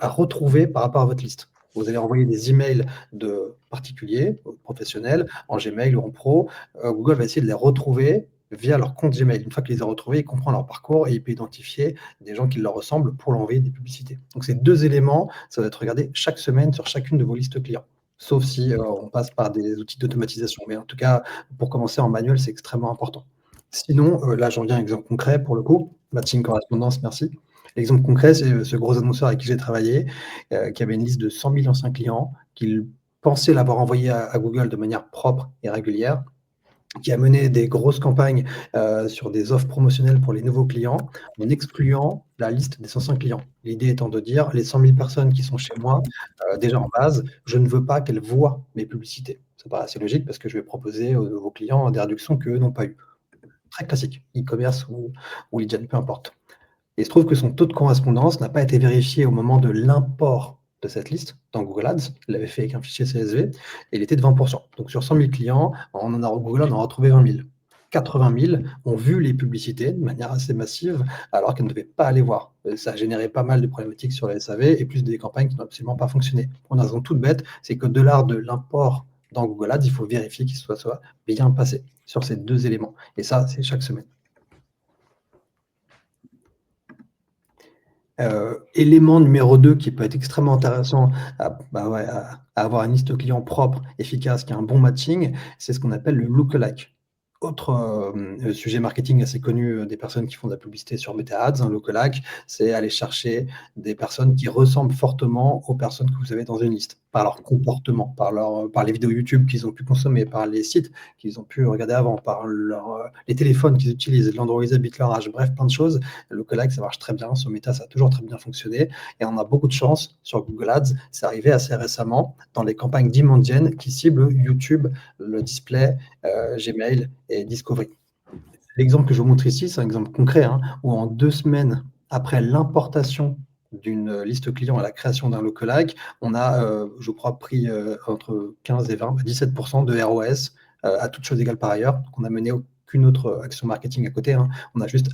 a retrouvé par rapport à votre liste. Vous allez envoyer des emails de particuliers, professionnels, en Gmail ou en pro. Google va essayer de les retrouver via leur compte Gmail. Une fois qu'il les a retrouvés, il comprend leur parcours et il peut identifier des gens qui leur ressemblent pour leur envoyer des publicités. Donc ces 2 éléments, ça va être regardé chaque semaine sur chacune de vos listes clients. Sauf si on passe par des outils d'automatisation. Mais en tout cas, pour commencer en manuel, c'est extrêmement important. Sinon, là j'en viens à un exemple concret pour le coup. Matching correspondance, merci. L'exemple concret, c'est ce gros annonceur avec qui j'ai travaillé, qui avait une liste de 100 000 anciens clients, qu'il pensait l'avoir envoyé à Google de manière propre et régulière, qui a mené des grosses campagnes sur des offres promotionnelles pour les nouveaux clients, en excluant la liste des 105 clients. L'idée étant de dire, les 100 000 personnes qui sont chez moi, déjà en base, je ne veux pas qu'elles voient mes publicités. Ça paraît assez logique parce que je vais proposer aux nouveaux clients des réductions qu'eux n'ont pas eues. Très classique, e-commerce ou lead gen, peu importe. Et il se trouve que son taux de correspondance n'a pas été vérifié au moment de l'import de cette liste dans Google Ads. Il l'avait fait avec un fichier CSV et il était de 20%. Donc sur 100 000 clients, Google en a retrouvé 20 000. 80 000 ont vu les publicités de manière assez massive alors qu'elles ne devaient pas aller voir. Ça a généré pas mal de problématiques sur les SAV et plus des campagnes qui n'ont absolument pas fonctionné. Pour une raison toute bête, c'est qu'au-delà de l'import dans Google Ads, il faut vérifier qu'il soit bien passé sur ces 2 éléments. Et ça, c'est chaque semaine. Élément numéro 2 qui peut être extrêmement intéressant à avoir une liste client propre, efficace, qui a un bon matching, c'est ce qu'on appelle le lookalike. Autre sujet marketing assez connu des personnes qui font de la publicité sur Meta Ads, un lookalike, c'est aller chercher des personnes qui ressemblent fortement aux personnes que vous avez dans une liste, par leur comportement, par les vidéos YouTube qu'ils ont pu consommer, par les sites qu'ils ont pu regarder avant, par les téléphones qu'ils utilisent, l'Android habite leur âge, bref, plein de choses. Le lookalike, ça marche très bien. Sur Meta, ça a toujours très bien fonctionné. Et on a beaucoup de chance sur Google Ads. C'est arrivé assez récemment dans les campagnes demand gen qui ciblent YouTube, le display, Gmail et Discovery. L'exemple que je vous montre ici, c'est un exemple concret, hein, où en 2 semaines après l'importation d'une liste client à la création d'un lookalike, on a, je crois, pris entre 15 et 20, 17% de ROS à toutes choses égales par ailleurs. Donc on n'a mené aucune autre action marketing à côté, hein. On a juste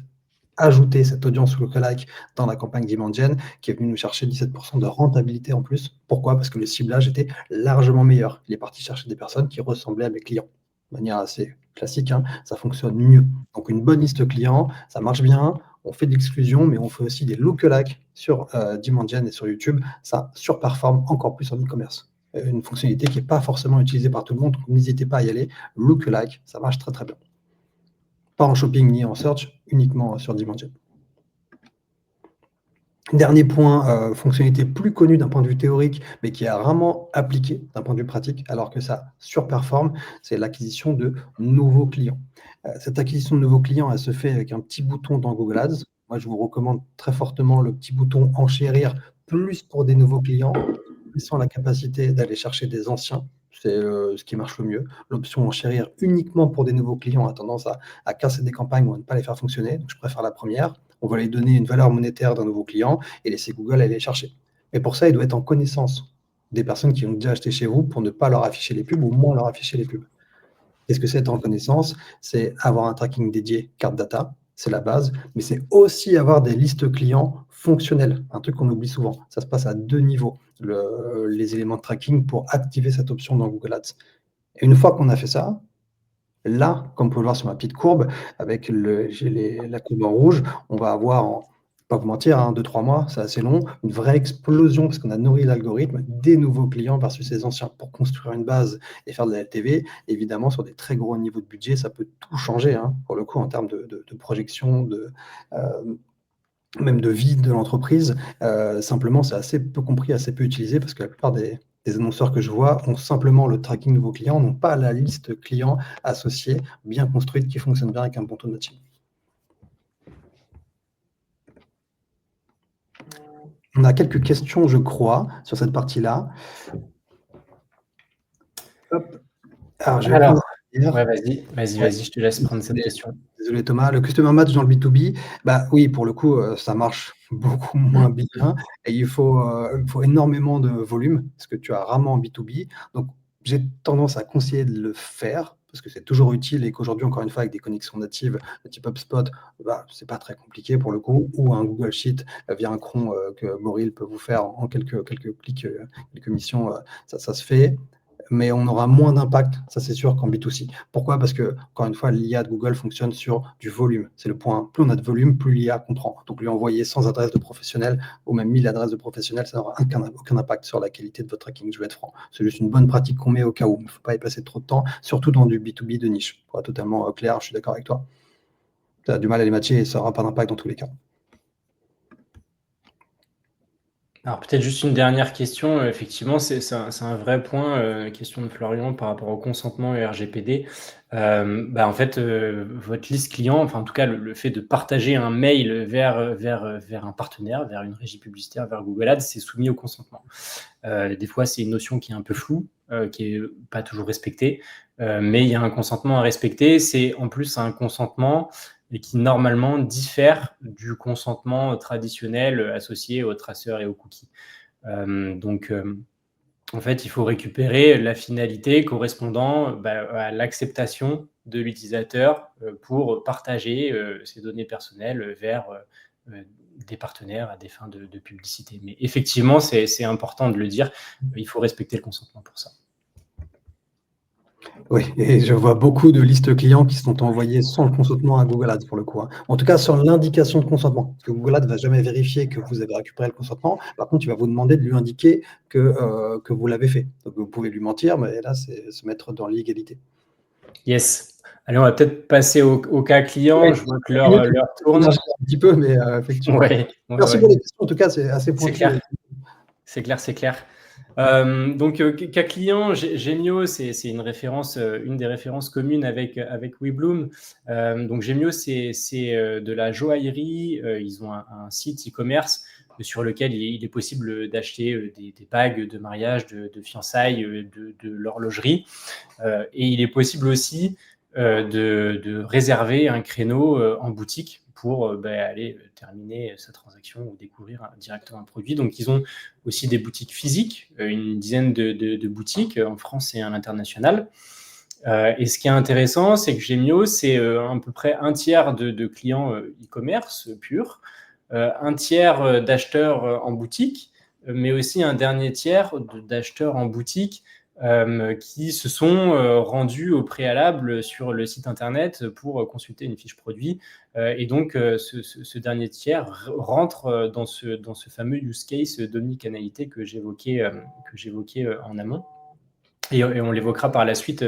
ajouté cette audience lookalike dans la campagne demand gen qui est venue nous chercher 17% de rentabilité en plus. Pourquoi? Parce que le ciblage était largement meilleur. Il est parti chercher des personnes qui ressemblaient à mes clients. De manière assez classique, hein, ça fonctionne mieux. Donc une bonne liste client, ça marche bien, on fait de l'exclusion, mais on fait aussi des lookalike sur demand gen et sur YouTube. Ça surperforme encore plus en e-commerce. Une fonctionnalité qui n'est pas forcément utilisée par tout le monde, donc n'hésitez pas à y aller. Lookalike, ça marche très très bien. Pas en shopping ni en search, uniquement sur demand gen. Dernier point, fonctionnalité plus connue d'un point de vue théorique, mais qui est rarement appliquée d'un point de vue pratique, alors que ça surperforme, c'est l'acquisition de nouveaux clients. Cette acquisition de nouveaux clients, elle se fait avec un petit bouton dans Google Ads. Moi, je vous recommande très fortement le petit bouton enchérir plus pour des nouveaux clients, plus sans la capacité d'aller chercher des anciens. c'est ce qui marche le mieux. L'option enchérir uniquement pour des nouveaux clients a tendance à casser des campagnes ou à ne pas les faire fonctionner. Donc je préfère la première. On va lui donner une valeur monétaire d'un nouveau client et laisser Google aller les chercher. Mais pour ça, il doit être en connaissance des personnes qui ont déjà acheté chez vous pour ne pas leur afficher les pubs ou moins leur afficher les pubs. Qu'est-ce que c'est être en connaissance? C'est avoir un tracking dédié carte data, c'est la base, mais c'est aussi avoir des listes clients fonctionnelles, un truc qu'on oublie souvent. Ça se passe à 2 niveaux, les éléments de tracking pour activer cette option dans Google Ads. Et une fois qu'on a fait ça, là, comme vous pouvez le voir sur ma petite courbe, avec la courbe en rouge, on va avoir, pas vous mentir, 2-3 mois, c'est assez long, une vraie explosion parce qu'on a nourri l'algorithme des nouveaux clients versus les anciens pour construire une base et faire de la LTV. Évidemment, sur des très gros niveaux de budget, ça peut tout changer, pour le coup, en termes de projection, même de vie de l'entreprise. Simplement, c'est assez peu compris, assez peu utilisé parce que la plupart des annonceurs que je vois ont simplement le tracking de vos clients, n'ont pas la liste client associée, bien construite, qui fonctionne bien avec un bon taux de matching. On a quelques questions, je crois, sur cette partie-là. Hop. Alors, je vais prendre ouais, vas-y, je te laisse prendre cette question. Désolé Thomas, le Customer Match dans le B2B, oui, pour le coup, ça marche beaucoup moins bien et il faut énormément de volume, ce que tu as rarement en B2B. Donc j'ai tendance à conseiller de le faire parce que c'est toujours utile et qu'aujourd'hui, encore une fois, avec des connexions natives de type HubSpot, c'est pas très compliqué pour le coup, ou un Google Sheet via un cron que Boril peut vous faire en quelques clics, quelques missions, ça se fait. Mais on aura moins d'impact, ça c'est sûr, qu'en B2C. Pourquoi? Parce que, encore une fois, l'IA de Google fonctionne sur du volume. C'est le point. Plus on a de volume, plus l'IA comprend. Donc lui envoyer 100 adresses de professionnels ou même 1000 adresses de professionnels, ça n'aura aucun impact sur la qualité de votre tracking, je vais être franc. C'est juste une bonne pratique qu'on met au cas où. Il ne faut pas y passer trop de temps, surtout dans du B2B de niche. Pour être totalement clair, je suis d'accord avec toi. Tu as du mal à les matcher et ça n'aura pas d'impact dans tous les cas. Alors peut-être juste une dernière question, effectivement, c'est un vrai point, question de Florian par rapport au consentement et RGPD. En fait, votre liste client, enfin en tout cas le fait de partager un mail vers un partenaire, vers une régie publicitaire, vers Google Ads, c'est soumis au consentement. Des fois, c'est une notion qui est un peu floue, qui est pas toujours respectée, mais il y a un consentement à respecter. C'est en plus un consentement et qui normalement diffère du consentement traditionnel associé aux traceurs et aux cookies. En fait, il faut récupérer la finalité correspondant à l'acceptation de l'utilisateur pour partager ses données personnelles vers des partenaires à des fins de publicité. Mais effectivement, c'est important de le dire, il faut respecter le consentement pour ça. Oui, et je vois beaucoup de listes clients qui sont envoyées sans le consentement à Google Ads pour le coup. En tout cas, sur l'indication de consentement. Parce que Google Ads ne va jamais vérifier que vous avez récupéré le consentement. Par contre, il va vous demander de lui indiquer que vous l'avez fait. Donc, vous pouvez lui mentir, mais là, c'est se mettre dans l'illégalité. Yes. Allez, on va peut-être passer au cas client. Ouais, je vois que l'heure tourne. Un petit peu, mais effectivement. Merci pour les questions. En tout cas, c'est assez pointu. C'est clair. Cas client, Gemio, c'est une référence, une des références communes avec WeBloom. Donc Gemio, c'est de la joaillerie. Ils ont un site e-commerce sur lequel il est possible d'acheter des bagues de mariage, de fiançailles, de l'horlogerie. Et il est possible aussi de réserver un créneau en boutique pour aller terminer sa transaction ou découvrir directement un produit. Donc, ils ont aussi des boutiques physiques, une dizaine de boutiques en France et à l'international. Et ce qui est intéressant, c'est que Gemio, c'est à peu près un tiers de clients e-commerce purs, un tiers d'acheteurs en boutique, mais aussi un dernier tiers d'acheteurs en boutique qui se sont rendus au préalable sur le site internet pour consulter une fiche produit. Et donc, ce dernier tiers rentre dans ce fameux use case d'omnicanalité que j'évoquais en amont. Et on l'évoquera par la suite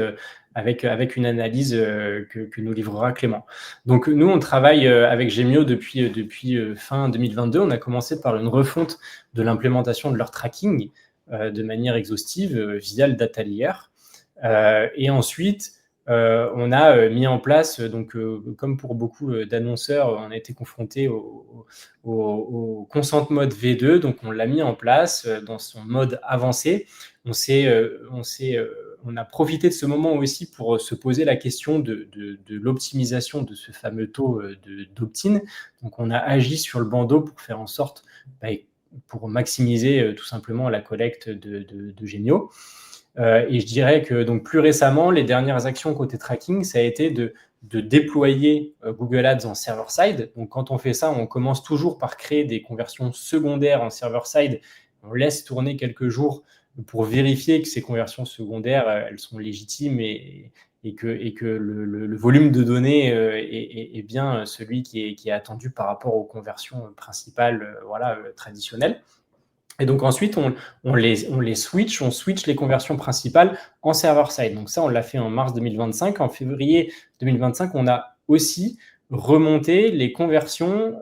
avec une analyse que nous livrera Clément. Donc, nous, on travaille avec Gemio depuis fin 2022. On a commencé par une refonte de l'implémentation de leur tracking de manière exhaustive via le data layer. Et ensuite, on a mis en place, comme pour beaucoup d'annonceurs, on a été confronté au consent mode V2, donc on l'a mis en place dans son mode avancé. On s'est on a profité de ce moment aussi pour se poser la question de l'optimisation de ce fameux taux d'opt-in. Donc, on a agi sur le bandeau pour faire en sorte, pour maximiser tout simplement la collecte de Gemio. Et je dirais que donc, plus récemment, les dernières actions côté tracking, ça a été de déployer Google Ads en server-side. Donc, quand on fait ça, on commence toujours par créer des conversions secondaires en server-side. On laisse tourner quelques jours pour vérifier que ces conversions secondaires, elles sont légitimes et que le volume de données est bien celui qui est attendu par rapport aux conversions principales traditionnelles. Et donc ensuite, on les switch, on switch les conversions principales en server-side. Donc ça, on l'a fait en mars 2025. En février 2025, on a aussi remonté les conversions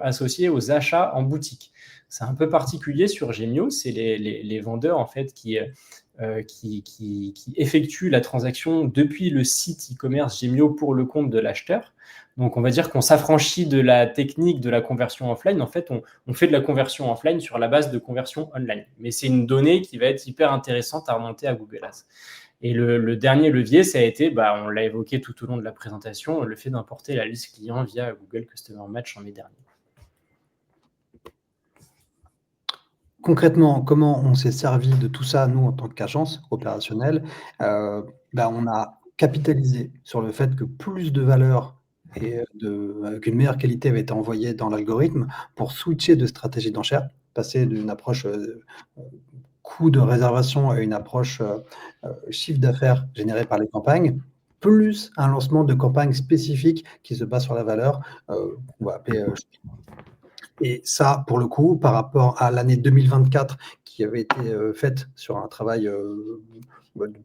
associées aux achats en boutique. C'est un peu particulier sur Gemio, c'est les vendeurs en fait qui effectuent la transaction depuis le site e-commerce Gemio pour le compte de l'acheteur. Donc, on va dire qu'on s'affranchit de la technique de la conversion offline. En fait, on fait de la conversion offline sur la base de conversion online. Mais c'est une donnée qui va être hyper intéressante à remonter à Google Ads. Et le dernier levier, ça a été, on l'a évoqué tout au long de la présentation, le fait d'importer la liste client via Google Customer Match en mai dernier. Concrètement, comment on s'est servi de tout ça, nous, en tant qu'agence opérationnelle? On a capitalisé sur le fait que plus de valeur et avec une meilleure qualité avait été envoyée dans l'algorithme pour switcher de stratégie d'enchère, passer d'une approche coût de réservation à une approche chiffre d'affaires généré par les campagnes, plus un lancement de campagne spécifique qui se base sur la valeur, qu'on va appeler et ça, pour le coup, par rapport à l'année 2024 qui avait été faite sur un travail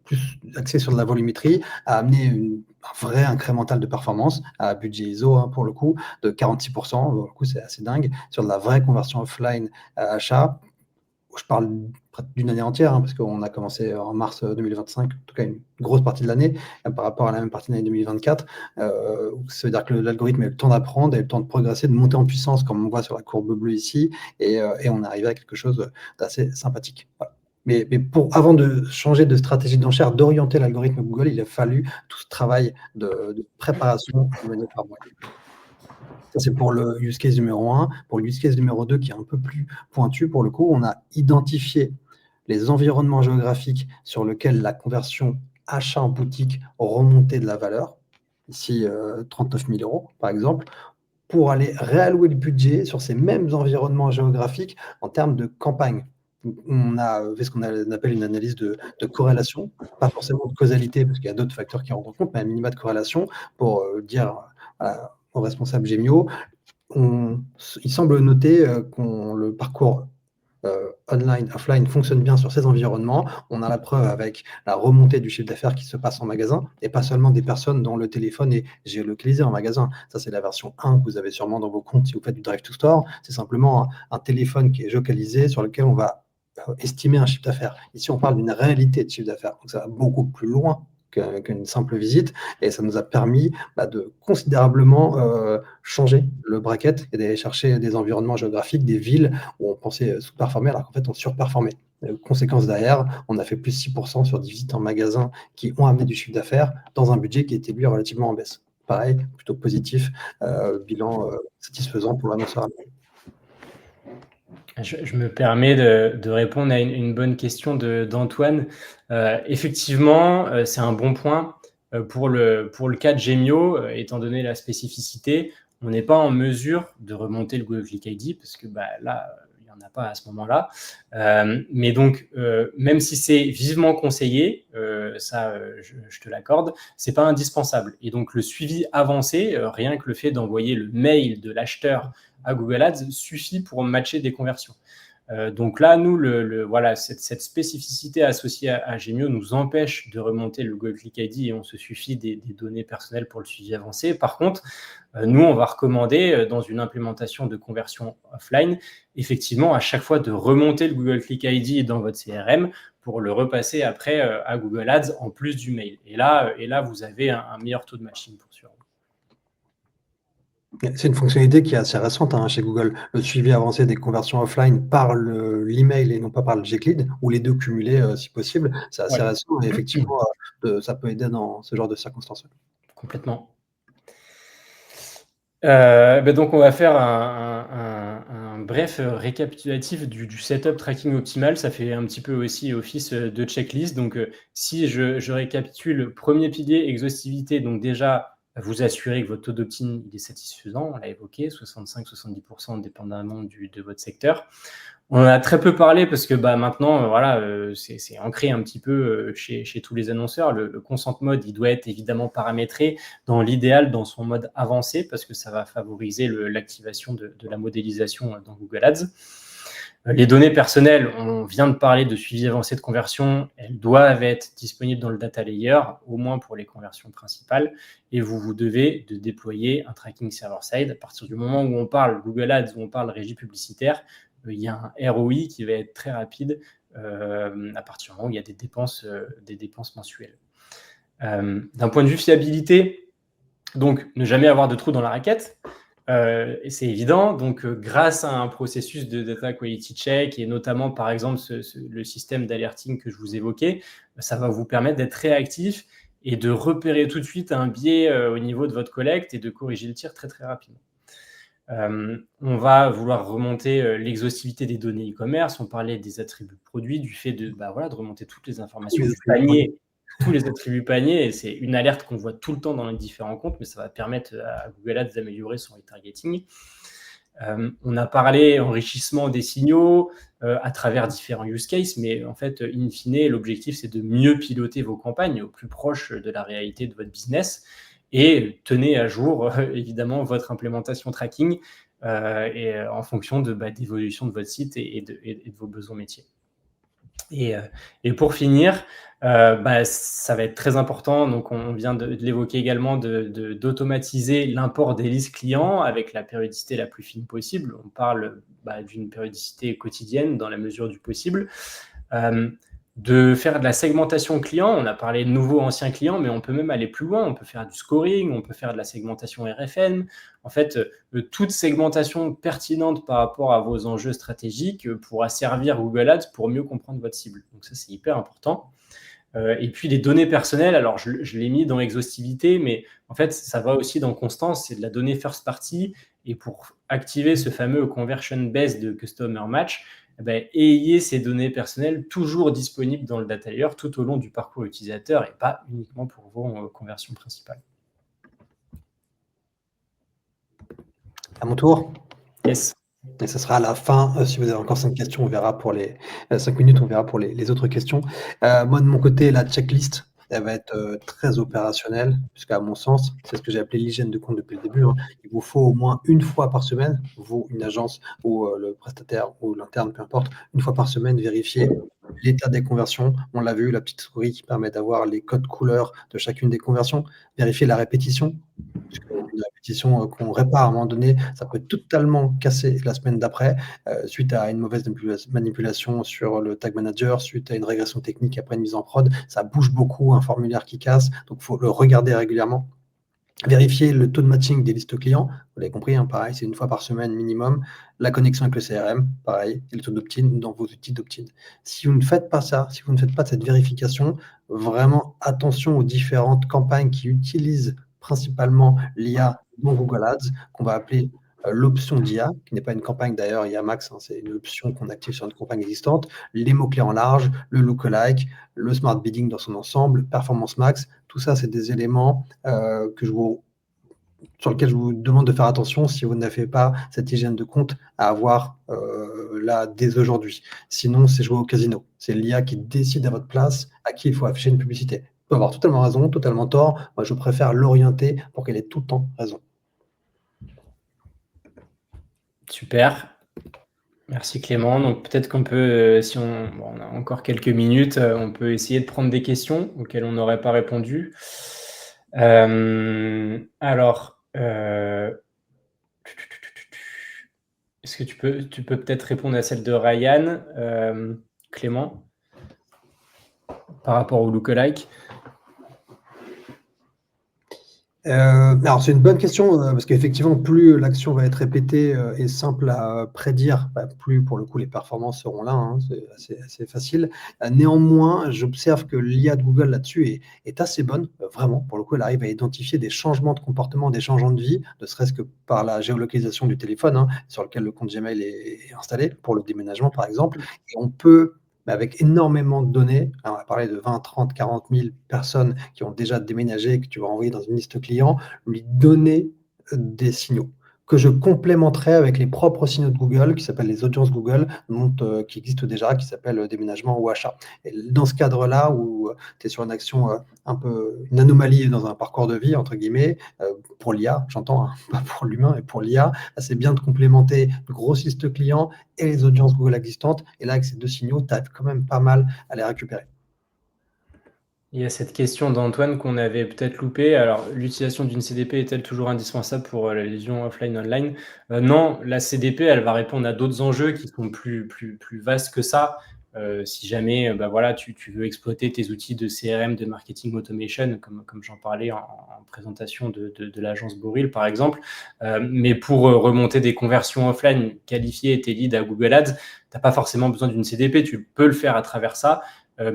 plus axé sur de la volumétrie, a amené un vrai incrémental de performance à budget ISO, pour le coup, de 46%. Pour le coup, c'est assez dingue. Sur de la vraie conversion offline à achat, je parle d'une année entière, parce qu'on a commencé en mars 2025, en tout cas une grosse partie de l'année, par rapport à la même partie de l'année 2024. Ça veut dire que l'algorithme a eu le temps d'apprendre, a eu le temps de progresser, de monter en puissance, comme on voit sur la courbe bleue ici, et on est arrivé à quelque chose d'assez sympathique. Voilà. Mais avant de changer de stratégie d'enchère, d'orienter l'algorithme Google, il a fallu tout ce travail de préparation mené par moi. Ça, c'est pour le use case numéro 1. Pour le use case numéro 2, qui est un peu plus pointu, pour le coup, on a identifié les environnements géographiques sur lesquels la conversion achat en boutique remontait de la valeur, ici 39 000 euros par exemple, pour aller réallouer le budget sur ces mêmes environnements géographiques en termes de campagne. Donc, on a fait ce qu'on appelle une analyse de corrélation, pas forcément de causalité, parce qu'il y a d'autres facteurs qui rentrent en compte, mais un minima de corrélation pour dire aux responsables Gemio, il semble noter que le parcours online, offline fonctionne bien sur ces environnements. On a la preuve avec la remontée du chiffre d'affaires qui se passe en magasin et pas seulement des personnes dont le téléphone est géolocalisé en magasin. Ça, c'est la version 1 que vous avez sûrement dans vos comptes si vous faites du drive to store. C'est simplement un téléphone qui est géolocalisé sur lequel on va estimer un chiffre d'affaires. Ici, on parle d'une réalité de chiffre d'affaires. Donc, ça va beaucoup plus loin qu'une simple visite, et ça nous a permis de considérablement changer le bracket et d'aller chercher des environnements géographiques, des villes où on pensait sous-performer alors qu'en fait on surperformait. Conséquence derrière, on a fait plus 6% sur des visites en magasin qui ont amené du chiffre d'affaires dans un budget qui était lui relativement en baisse. Pareil, plutôt positif, bilan satisfaisant pour l'annonceur. Je me permets de répondre à une bonne question d'Antoine. Effectivement, c'est un bon point. Pour le cas de Gemio, étant donné la spécificité, on n'est pas en mesure de remonter le Google Click ID parce que là, il n'y en a pas à ce moment-là. Mais donc, même si c'est vivement conseillé, je te l'accorde, c'est pas indispensable. Et donc, le suivi avancé, rien que le fait d'envoyer le mail de l'acheteur à Google Ads suffit pour matcher des conversions. Donc là, nous, cette spécificité associée à Gemio nous empêche de remonter le Google Click ID et on se suffit des données personnelles pour le suivi avancé. Par contre, nous, on va recommander dans une implémentation de conversion offline, effectivement, à chaque fois de remonter le Google Click ID dans votre CRM pour le repasser après à Google Ads en plus du mail. Et là vous avez un meilleur taux de matching pour sûr. C'est une fonctionnalité qui est assez récente chez Google. Le suivi avancé des conversions offline par l'email et non pas par le Gclead, ou les deux cumulés si possible. C'est assez Ouais. récent et effectivement, ça peut aider dans ce genre de circonstances. Complètement. Donc on va faire un bref récapitulatif du setup tracking optimal. Ça fait un petit peu aussi office de checklist. Donc si je récapitule, premier pilier, exhaustivité. Donc déjà, vous assurez que votre taux d'opt-in il est satisfaisant. On l'a évoqué, 65-70% dépendamment de votre secteur. On en a très peu parlé parce que maintenant, voilà, c'est ancré un petit peu chez tous les annonceurs. Le consent mode, il doit être évidemment paramétré dans l'idéal, dans son mode avancé, parce que ça va favoriser l'activation de la modélisation dans Google Ads. Les données personnelles, on vient de parler de suivi avancé de conversion, elles doivent être disponibles dans le data layer, au moins pour les conversions principales, et vous devez de déployer un tracking server-side. À partir du moment où on parle Google Ads, où on parle régie publicitaire, il y a un ROI qui va être très rapide à partir du moment où il y a des dépenses mensuelles. D'un point de vue fiabilité, donc ne jamais avoir de trou dans la raquette, c'est évident. Donc grâce à un processus de data quality check et notamment par exemple le système d'alerting que je vous évoquais, ça va vous permettre d'être réactif et de repérer tout de suite un biais au niveau de votre collecte et de corriger le tir très très rapidement. On va vouloir remonter l'exhaustivité des données e-commerce. On parlait des attributs produits, du fait de remonter toutes les informations du panier, tous les attributs panier. Et c'est une alerte qu'on voit tout le temps dans les différents comptes, mais ça va permettre à Google Ads d'améliorer son retargeting. On a parlé enrichissement des signaux à travers différents use cases, mais en fait, in fine, l'objectif, c'est de mieux piloter vos campagnes au plus proche de la réalité de votre business. Et tenez à jour, évidemment, votre implémentation tracking en fonction d'évolution de votre site et de vos besoins métiers. Et pour finir, ça va être très important, donc on vient de l'évoquer également, d'automatiser l'import des listes clients avec la périodicité la plus fine possible. On parle d'une périodicité quotidienne dans la mesure du possible. De faire de la segmentation client. On a parlé de nouveaux, anciens clients, mais on peut même aller plus loin. On peut faire du scoring, on peut faire de la segmentation RFM. En fait, toute segmentation pertinente par rapport à vos enjeux stratégiques pourra servir Google Ads pour mieux comprendre votre cible. Donc ça, c'est hyper important. Et puis les données personnelles, alors je l'ai mis dans exhaustivité, mais en fait, ça va aussi dans constance, c'est de la donnée first party. Et pour activer ce fameux conversion based de customer match, ayez ces données personnelles toujours disponibles dans le data layer tout au long du parcours utilisateur et pas uniquement pour vos conversions principales. À mon tour. Yes. Et ce sera à la fin. Si vous avez encore 5 questions, on verra pour les 5 minutes, on verra pour les autres questions. Moi, de mon côté, la checklist, elle va être très opérationnelle, puisqu'à mon sens, c'est ce que j'ai appelé l'hygiène de compte depuis le début. Il vous faut au moins une fois par semaine, vous, une agence ou le prestataire ou l'interne, peu importe, une fois par semaine, vérifier l'état des conversions. On l'a vu, la petite souris qui permet d'avoir les codes couleurs de chacune des conversions. Vérifier la répétition. Une répétition qu'on répare à un moment donné, ça peut totalement casser la semaine d'après, suite à une mauvaise manipulation sur le tag manager, suite à une régression technique après une mise en prod. Ça bouge beaucoup, un formulaire qui casse, donc il faut le regarder régulièrement. Vérifier le taux de matching des listes clients, vous l'avez compris, pareil, c'est une fois par semaine minimum. La connexion avec le CRM, pareil, et le taux d'opt-in dans vos outils d'opt-in. Si vous ne faites pas ça, si vous ne faites pas cette vérification, vraiment attention aux différentes campagnes qui utilisent principalement l'IA dans Google Ads, qu'on va appeler l'option d'IA, qui n'est pas une campagne d'ailleurs IA Max, c'est une option qu'on active sur une campagne existante, les mots-clés en large, le lookalike, le smart bidding dans son ensemble, performance max, tout ça, c'est des éléments sur lesquels je vous demande de faire attention si vous n'avez pas cette hygiène de compte à avoir là dès aujourd'hui. Sinon, c'est jouer au casino. C'est l'IA qui décide à votre place à qui il faut afficher une publicité. Vous pouvez avoir totalement raison, totalement tort. Moi, je préfère l'orienter pour qu'elle ait tout le temps raison. Super. Merci Clément. Donc peut-être qu'on peut, si on a encore quelques minutes, on peut essayer de prendre des questions auxquelles on n'aurait pas répondu. Alors, est-ce que tu peux peut-être répondre à celle de Ryan, Clément, par rapport au lookalike? Alors c'est une bonne question, parce qu'effectivement, plus l'action va être répétée, et simple à prédire, plus pour le coup les performances seront là, hein, c'est assez facile. Néanmoins, j'observe que l'IA de Google là-dessus est assez bonne, vraiment. Pour le coup, elle arrive à identifier des changements de comportement, des changements de vie, ne serait-ce que par la géolocalisation du téléphone, hein, sur lequel le compte Gmail est installé, pour le déménagement par exemple. Et on peut, avec énormément de données, on va parler de 20, 30, 40 000 personnes qui ont déjà déménagé, que tu vas envoyer dans une liste client, lui donner des signaux que je complémenterai avec les propres signaux de Google qui s'appellent les audiences Google, qui existent déjà, qui s'appellent déménagement ou achat. Et dans ce cadre-là, où tu es sur une action un peu, une anomalie dans un parcours de vie, entre guillemets, pour l'IA, j'entends, hein, pas pour l'humain, et pour l'IA, c'est bien de complémenter une grosse liste client et les audiences Google existantes. Et là, avec ces deux signaux, tu as quand même pas mal à les récupérer. Il y a cette question d'Antoine qu'on avait peut-être loupée. Alors, l'utilisation d'une CDP est-elle toujours indispensable pour la liaison offline-online? Non, la CDP, elle va répondre à d'autres enjeux qui sont plus vastes que ça. Si jamais voilà, tu veux exploiter tes outils de CRM, de marketing automation, comme j'en parlais en présentation de l'agence Boril, par exemple. Mais pour remonter des conversions offline, qualifier tes leads à Google Ads, tu n'as pas forcément besoin d'une CDP. Tu peux le faire à travers ça.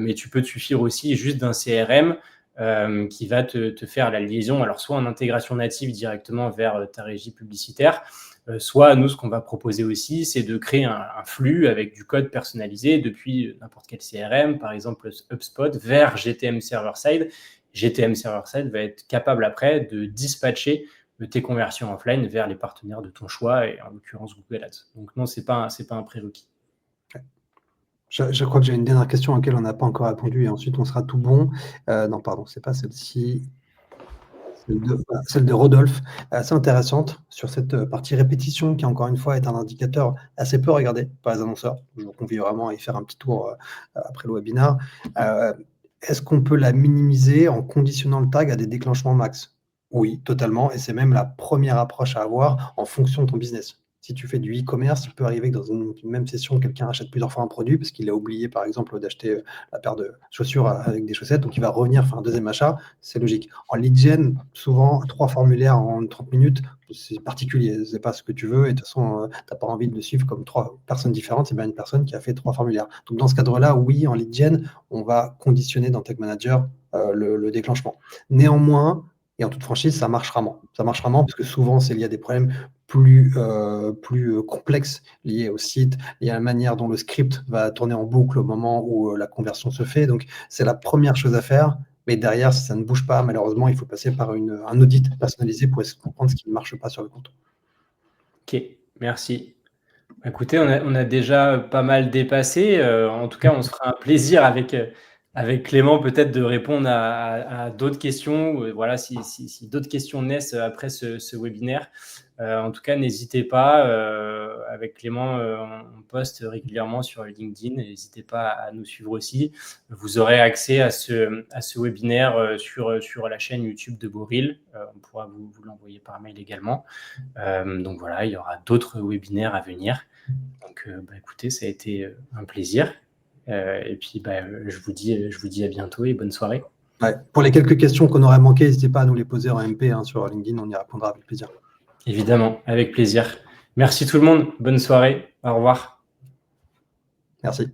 Mais tu peux te suffire aussi juste d'un CRM qui va te faire la liaison, alors soit en intégration native directement vers ta régie publicitaire, soit nous, ce qu'on va proposer aussi, c'est de créer un flux avec du code personnalisé depuis n'importe quel CRM, par exemple HubSpot, vers GTM Server-Side. GTM Server-Side va être capable après de dispatcher tes conversions offline vers les partenaires de ton choix, et en l'occurrence Google Ads. Donc non, c'est pas un prérequis. Je crois que j'ai une dernière question à laquelle on n'a pas encore répondu et ensuite on sera tout bon. Non, pardon, c'est pas celle-ci. Celle de Rodolphe, assez intéressante sur cette partie répétition qui, encore une fois, est un indicateur assez peu regardé par les annonceurs. Je vous convie vraiment à y faire un petit tour après le webinaire. Est-ce qu'on peut la minimiser en conditionnant le tag à des déclenchements max? Oui, totalement. Et c'est même la première approche à avoir en fonction de ton business. Si tu fais du e-commerce, il peut arriver que dans une même session, quelqu'un achète plusieurs fois un produit parce qu'il a oublié, par exemple, d'acheter la paire de chaussures avec des chaussettes, donc il va revenir faire un deuxième achat. C'est logique. En lead gen, souvent, 3 formulaires en 30 minutes, c'est particulier. C'est pas ce que tu veux et de toute façon, tu n'as pas envie de le suivre comme 3 personnes différentes. C'est bien une personne qui a fait 3 formulaires. Donc, dans ce cadre-là, oui, en lead gen, on va conditionner dans Tag Manager le déclenchement. Néanmoins, et en toute franchise, ça marche rarement. Ça marche rarement parce que souvent, c'est lié à des problèmes plus complexes liés au site, liés à la manière dont le script va tourner en boucle au moment où la conversion se fait. Donc, c'est la première chose à faire. Mais derrière, si ça ne bouge pas, malheureusement, il faut passer par un audit personnalisé pour comprendre ce qui ne marche pas sur le compte. Ok, merci. Écoutez, on a déjà pas mal dépassé. En tout cas, on se fera un plaisir avec Clément peut-être de répondre à d'autres questions. Voilà, si d'autres questions naissent après ce webinaire. En tout cas, n'hésitez pas. Avec Clément, on poste régulièrement sur LinkedIn. N'hésitez pas à nous suivre aussi. Vous aurez accès à ce webinaire sur la chaîne YouTube de Boril. On pourra vous l'envoyer par mail également. Donc voilà, il y aura d'autres webinaires à venir. Donc écoutez, ça a été un plaisir. Et puis je vous dis à bientôt et bonne soirée. Ouais. Pour les quelques questions qu'on aurait manquées, n'hésitez pas à nous les poser en MP sur LinkedIn, on y répondra avec plaisir. Évidemment, avec plaisir. Merci tout le monde, bonne soirée, au revoir. Merci.